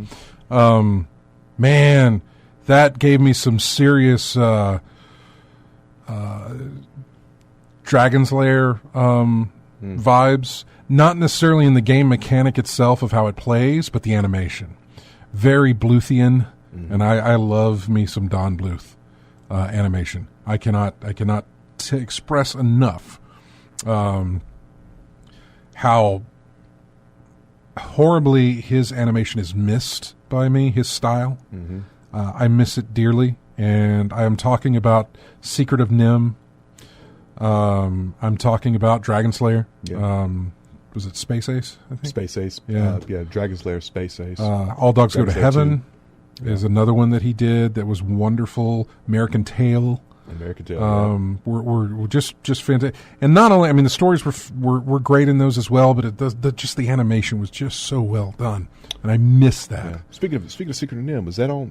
Man, that gave me some serious Dragon's Lair vibes. Not necessarily in the game mechanic itself of how it plays, but the animation. Very Bluthian, and I love me some Don Bluth animation. I cannot to express enough how horribly his animation is missed by me, his style. I miss it dearly, and I am talking about Secret of Nim. I'm talking about Dragon Slayer. Yeah. Was it Space Ace, I think? Space Ace. Yeah. Dragon Slayer, Space Ace. All Dogs Go to Heaven is another one that he did that was wonderful. American Tail. We're just fantastic, and not only, I mean, the stories were great in those as well, but just the animation was just so well done, and I miss that. Yeah. Speaking of Secret of Nim,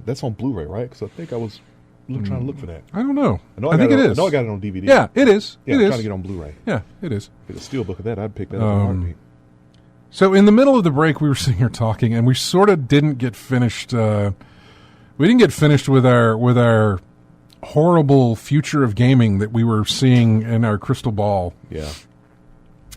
that's on Blu-ray, right? Because I think I was trying to look for that. I don't know. I think it is. I know I got it on DVD. Yeah, it is. Yeah, I'm trying to get on Blu-ray. Yeah, it is. If it's a steelbook of that, I'd pick that up in a heartbeat. So in the middle of the break, we were sitting here talking, and we sort of didn't get finished. We didn't get finished with our horrible future of gaming that we were seeing in our crystal ball. Yeah.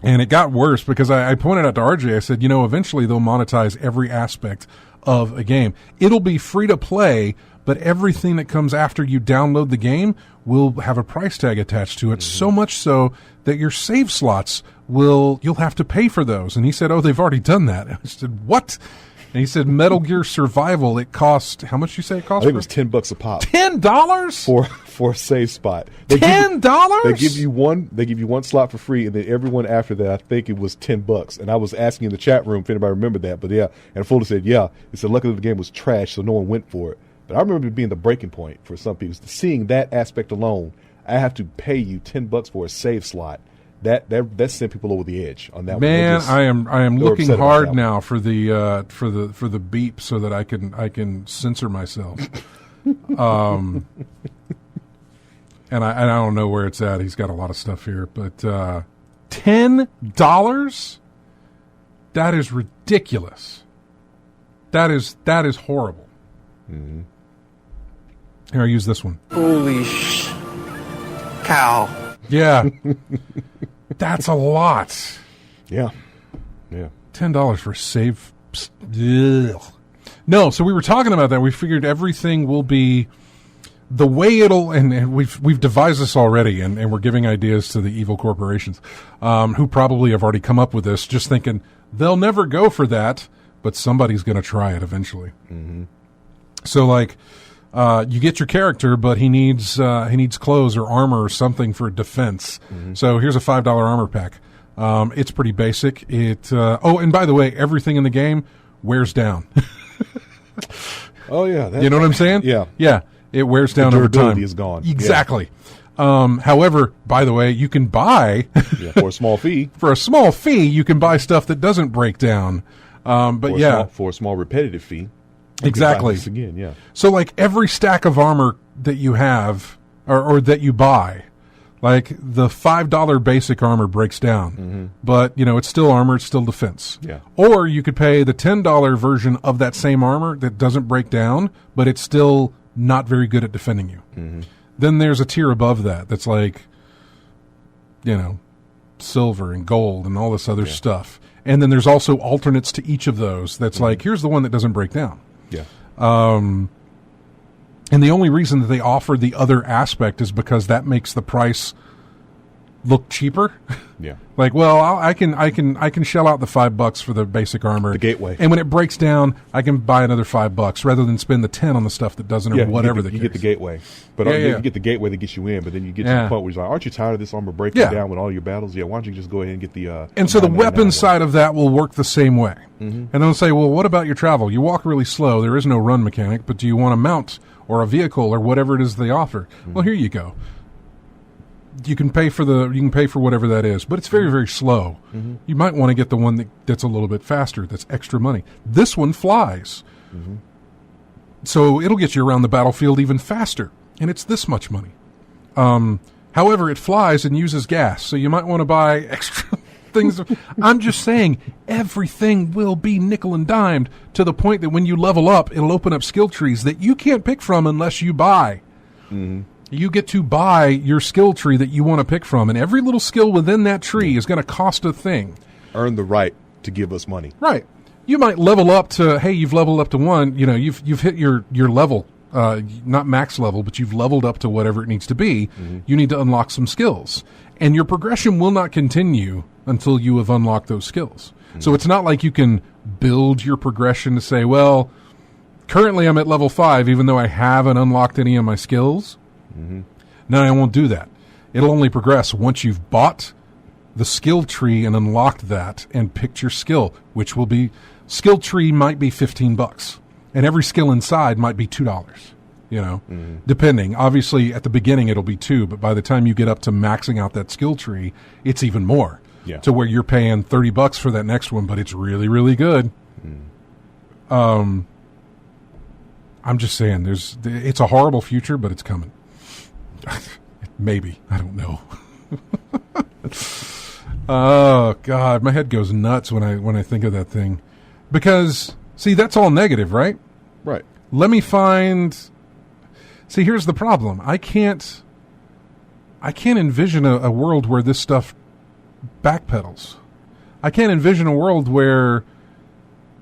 And it got worse because I pointed out to RJ, I said, eventually they'll monetize every aspect of a game. It'll be free to play, but everything that comes after you download the game will have a price tag attached to it, so much so that your save slots you'll have to pay for those. And he said, they've already done that. And I said, what? And he said, Metal Gear Survival, it cost, how much you say it cost? I think it was $10 a pop. $10? For a save spot. $10? They give you one slot for free, and then everyone after that, I think it was $10. And I was asking in the chat room if anybody remembered that, but yeah. And Fuller said, yeah. He said, luckily the game was trash, so no one went for it. But I remember it being the breaking point for some people. Seeing that aspect alone, I have to pay you $10 for a save slot. That sent people over the edge on that. Man, one. I am looking hard now for the beep so that I can censor myself. And I don't know where it's at. He's got a lot of stuff here, but $10? That is ridiculous. That is horrible. Mm-hmm. Here, I use this one. Holy cow. Yeah. That's a lot. Yeah. Yeah. $10 for a save. Ugh. No, so we were talking about that. We figured everything will be the way it'll, and we've devised this already, and we're giving ideas to the evil corporations, who probably have already come up with this, just thinking they'll never go for that, but somebody's going to try it eventually. Mm-hmm. So, like, you get your character, but he needs clothes or armor or something for defense. Mm-hmm. So here's a $5 armor pack. It's pretty basic. And by the way, everything in the game wears down. Oh yeah, you know what I'm saying? Yeah, yeah. It wears down the over durability time. is gone. Exactly. Yeah. However, by the way, you can buy for a small fee. For a small fee, you can buy stuff that doesn't break down. But for a small repetitive fee. Exactly. Again, yeah. So, like, every stack of armor that you have or that you buy, like the $5 basic armor breaks down, but it's still armor, it's still defense. Yeah. Or you could pay the $10 version of that same armor that doesn't break down, but it's still not very good at defending you. Mm-hmm. Then there's a tier above that's like, silver and gold and all this other stuff. And then there's also alternates to each of those. That's like, here's the one that doesn't break down. Yeah. And the only reason that they offer the other aspect is because that makes the price look cheaper. Yeah. Like, well, I can shell out the $5 for the basic armor, the gateway, and when it breaks down, I can buy another $5 rather than spend the 10 on the stuff that doesn't, or whatever. You get the gateway, but you get the gateway that gets you in. But then you get to the point where you're like, aren't you tired of this armor breaking down with all your battles? Yeah, why don't you just go ahead and get the? And so the weapon side of that will work the same way. Mm-hmm. And they'll say, well, what about your travel? You walk really slow. There is no run mechanic, but do you want a mount or a vehicle or whatever it is they offer? Mm-hmm. Well, here you go. You can pay for whatever that is, but it's very, very slow. Mm-hmm. You might want to get the one that's a little bit faster, that's extra money. This one flies. Mm-hmm. So it'll get you around the battlefield even faster, and it's this much money. However, it flies and uses gas, so you might want to buy extra things. I'm just saying, everything will be nickel and dimed to the point that when you level up, it'll open up skill trees that you can't pick from unless you buy. Mm-hmm. You get to buy your skill tree that you want to pick from, and every little skill within that tree is going to cost a thing. Earn the right to give us money. Right. You might level up to, hey, you've leveled up to 1, you've hit your level, not max level, but you've leveled up to whatever it needs to be. Mm-hmm. You need to unlock some skills. And your progression will not continue until you have unlocked those skills. Mm-hmm. So it's not like you can build your progression to say, well, currently I'm at level 5, even though I haven't unlocked any of my skills. Mm-hmm. No, I won't do that. It'll only progress once you've bought the skill tree and unlocked that and picked your skill, which will be, skill tree might be $15, and every skill inside might be $2, depending. Obviously, at the beginning, it'll be $2, but by the time you get up to maxing out that skill tree, it's even more, to where you're paying $30 for that next one, but it's really, really good. I'm just saying, it's a horrible future, but it's coming. Maybe. I don't know. Oh, God. My head goes nuts when I think of that thing. Because, see, that's all negative, right? Right. Let me find... See, here's the problem. I can't envision a world where this stuff backpedals. I can't envision a world where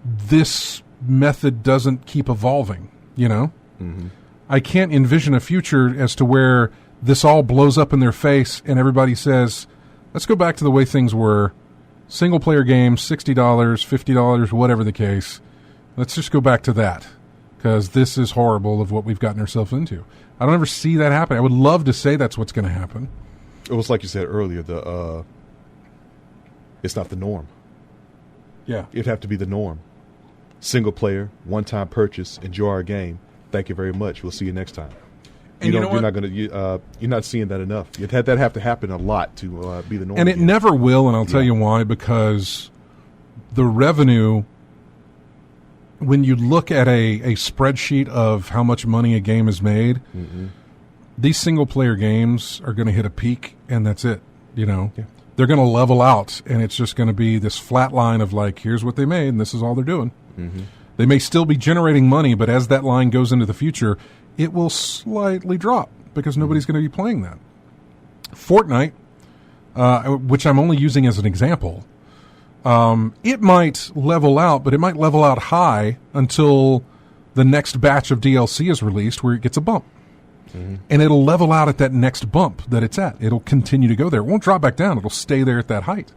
this method doesn't keep evolving, you know? Mm-hmm. I can't envision a future as to where this all blows up in their face and everybody says, let's go back to the way things were. Single-player game, $60, $50, whatever the case. Let's just go back to that because this is horrible of what we've gotten ourselves into. I don't ever see that happen. I would love to say that's what's going to happen. It was like you said earlier, it's not the norm. Yeah. It'd have to be the norm. Single player, one-time purchase, enjoy our game. Thank you very much. We'll see you next time. And you're not seeing that enough. You'd have that have to happen a lot to be the norm. And it never will, and I'll tell you why, because the revenue, when you look at a spreadsheet of how much money a game is made, these single-player games are going to hit a peak, and that's it, you know. Yeah. They're going to level out, and it's just going to be this flat line of like, here's what they made, and this is all they're doing. Mm-hmm. They may still be generating money, but as that line goes into the future, it will slightly drop because nobody's going to be playing that. Fortnite, which I'm only using as an example, it might level out, but it might level out high until the next batch of DLC is released where it gets a bump. Mm-hmm. And it'll level out at that next bump that it's at. It'll continue to go there. It won't drop back down. It'll stay there at that height.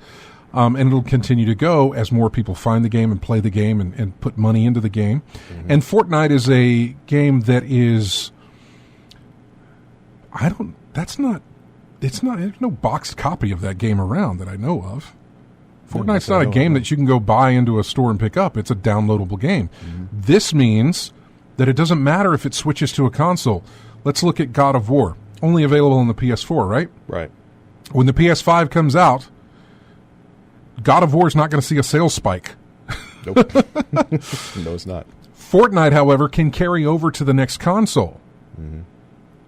And it'll continue to go as more people find the game and play the game and put money into the game. Mm-hmm. And Fortnite is a game that is, there's no boxed copy of that game around that I know of. Fortnite's not a game that you can go buy into a store and pick up. It's a downloadable game. Mm-hmm. This means that it doesn't matter if it switches to a console. Let's look at God of War. Only available on the PS4, right? Right. When the PS5 comes out, God of War is not going to see a sales spike. Nope. No, it's not. Fortnite, however, can carry over to the next console. Mm-hmm.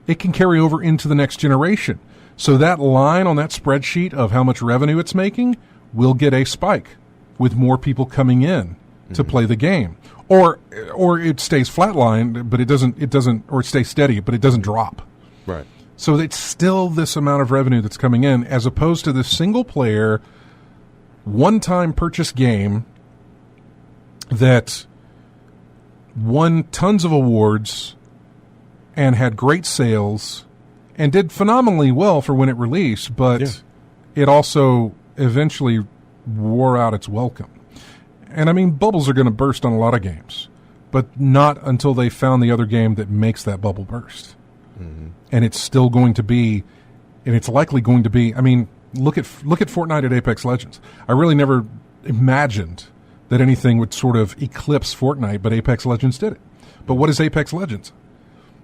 It can carry over into the next generation. So that line on that spreadsheet of how much revenue it's making will get a spike with more people coming in to play the game. Or it stays flatlined, but it doesn't, or it stays steady, but it doesn't drop. Right. So it's still this amount of revenue that's coming in, as opposed to the single player, one-time purchase game that won tons of awards and had great sales and did phenomenally well for when it released, but it also eventually wore out its welcome. And I mean, bubbles are going to burst on a lot of games, but not until they found the other game that makes that bubble burst. Mm-hmm. And it's still going to be, and it's likely going to be, I mean, look at Fortnite at Apex Legends. I really never imagined that anything would sort of eclipse Fortnite, but Apex Legends did it. But what is Apex Legends?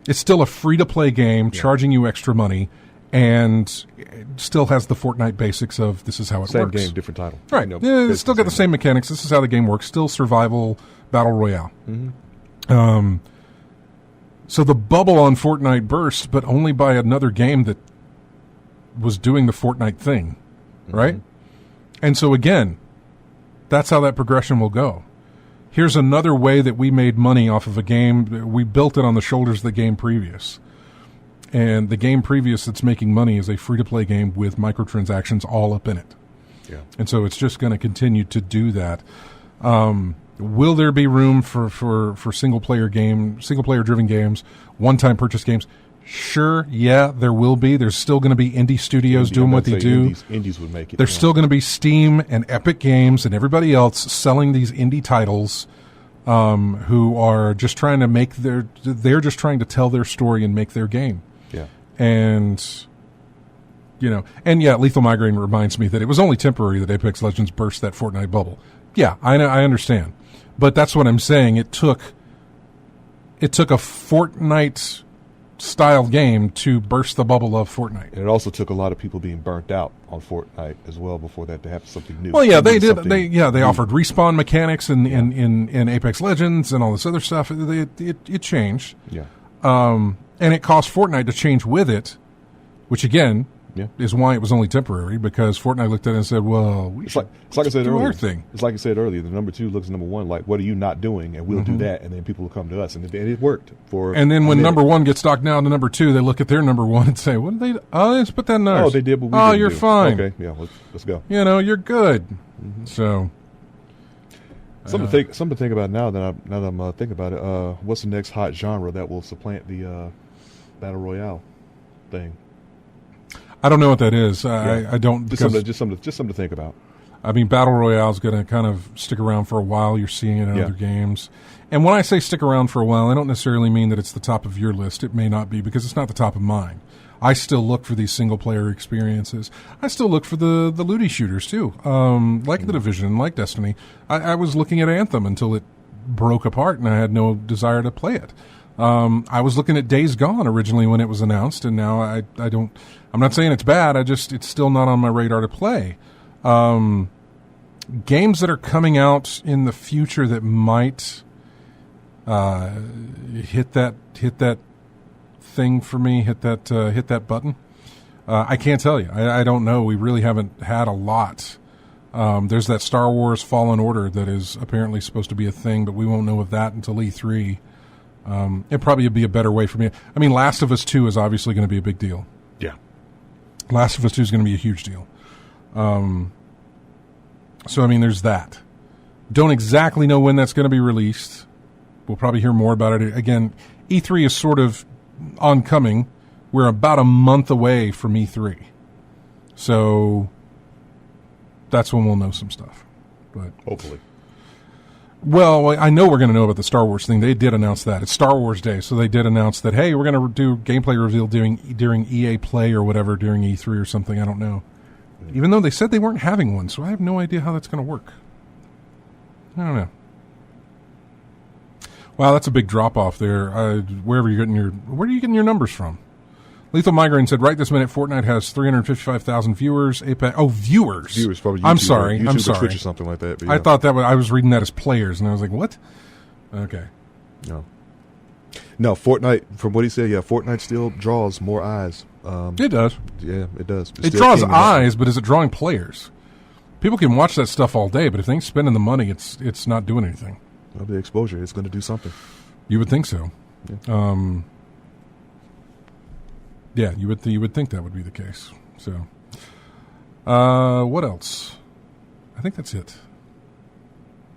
It's still a free-to-play game, charging you extra money, and it still has the Fortnite basics of this is how it Same works. game, different title. Right. It's still got the same mechanics. This is how the game works. Still survival, battle royale. Mm-hmm. So the bubble on Fortnite burst, but only by another game that was doing the Fortnite thing, right? And so again, that's how that progression will go. Here's another way that we made money off of a game. We built it on the shoulders of the game previous. And the game previous that's making money is a free-to-play game with microtransactions all up in it. Yeah. And so it's just going to continue to do that. Will there be room for single-player driven games, one-time purchase games? Sure, yeah, there will be. There's still going to be indie studios doing what they do. Indies would make it. There's still going to be Steam and Epic Games and everybody else selling these indie titles who are just trying to they're just trying to tell their story and make their game. Yeah. And, Lethal Migraine reminds me that it was only temporary that Apex Legends burst that Fortnite bubble. Yeah, I understand. But that's what I'm saying. It took a Fortnite style game to burst the bubble of Fortnite. And it also took a lot of people being burnt out on Fortnite as well before that to have something new. Well, yeah, they did. They offered respawn mechanics in Apex Legends and all this other stuff. It changed. Yeah. And it caused Fortnite to change with it, which again, Yeah. is why it was only temporary, because Fortnite looked at it and said, well, we It's like I said do earlier. our thing. It's like I said earlier. The number 2 looks at number 1 like, what are you not doing? And we'll do that, and then people will come to us, and it worked for. And then when a minute. number 1 gets knocked down to number 2, they look at their number 1 and say, what did they? Oh, let's put that in ours. Oh, they did what we Oh, didn't you're do. fine. Okay, yeah, let's go. You know, you're good. So. Something to think about now that I'm thinking about it. What's the next hot genre that will supplant the battle royale thing? I don't know what that is. Yeah. I don't. Just something to think about. I mean, Battle Royale is going to kind of stick around for a while. You're seeing it in Yeah. other games. And when I say stick around for a while, I don't necessarily mean that it's the top of your list. It may not be, because it's not the top of mine. I still look for these single-player experiences. I still look for the looty shooters, too, like The Division, like Destiny. I was looking at Anthem until it broke apart, and I had no desire to play it. I was looking at Days Gone originally when it was announced, and now I don't. I'm not saying it's bad. it's still not on my radar to play. Games that are coming out in the future that might hit that thing for me, hit that button. I can't tell you. I don't know. We really haven't had a lot. There's that Star Wars Fallen Order that is apparently supposed to be a thing, but we won't know of that until E3. It probably would be a better way for me. I mean, Last of Us 2 is obviously going to be a big deal. Yeah. Last of Us 2 is going to be a huge deal. So, I mean, there's that. Don't exactly know when that's going to be released. We'll probably hear more about it. Again, E3 is sort of oncoming. We're about a month away from E3. So that's when we'll know some stuff. But Hopefully. well, I know we're going to know about the Star Wars thing. They did announce that. It's Star Wars Day, so they did announce that, hey, we're going to do gameplay reveal during EA Play or whatever, during E3 or something. I don't know. Even though they said they weren't having one, so I have no idea how that's going to work. I don't know. Wow, that's a big drop-off there. Where are you getting your numbers from? Lethal Migraine said, right this minute, Fortnite has 355,000 viewers. Apex, viewers. Viewers, probably YouTube, I'm sorry. YouTube I'm or sorry. Twitch or something like that. But I yeah. thought I was reading that as players, and I was like, what? Okay. No, Fortnite, from what he said, Fortnite still draws more eyes. It does. Yeah, it does. It's It still draws king of that. eyes, but is it drawing players? People can watch that stuff all day, but if they ain't spending the money, it's not doing anything. Well, the exposure, it's going to do something. You would think so. Yeah. You would think that would be the case. So, what else? I think that's it.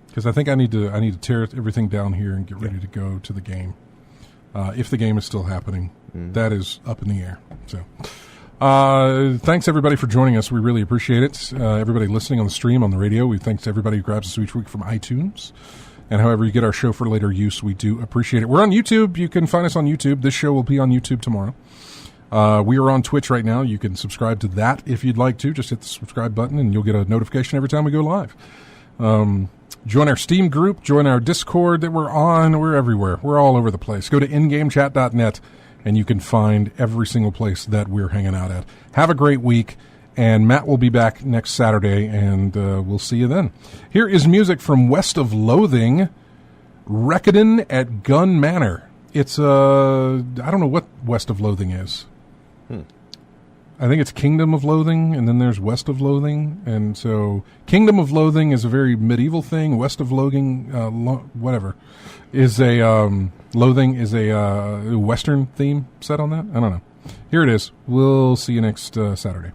Because I think I need to tear everything down here and get ready to go to the game. If the game is still happening, that is up in the air. So, thanks everybody for joining us. We really appreciate it. Everybody listening on the stream, on the radio. We thanks to everybody who grabs us each week from iTunes. And however you get our show for later use, we do appreciate it. We're on YouTube. You can find us on YouTube. This show will be on YouTube tomorrow. We are on Twitch right now. You can subscribe to that if you'd like to. Just hit the subscribe button and you'll get a notification every time we go live. Join our Steam group. Join our Discord that we're on. We're everywhere. We're all over the place. Go to ingamechat.net and you can find every single place that we're hanging out at. Have a great week. And Matt will be back next Saturday, and we'll see you then. Here is music from West of Loathing, Reckonin' at Gun Manor. It's, I don't know what West of Loathing is. I think it's Kingdom of Loathing, and then there's West of Loathing. And so Kingdom of Loathing is a very medieval thing. West of Loathing, whatever, is Loathing is a Western theme set on that. I don't know. Here it is. We'll see you next Saturday.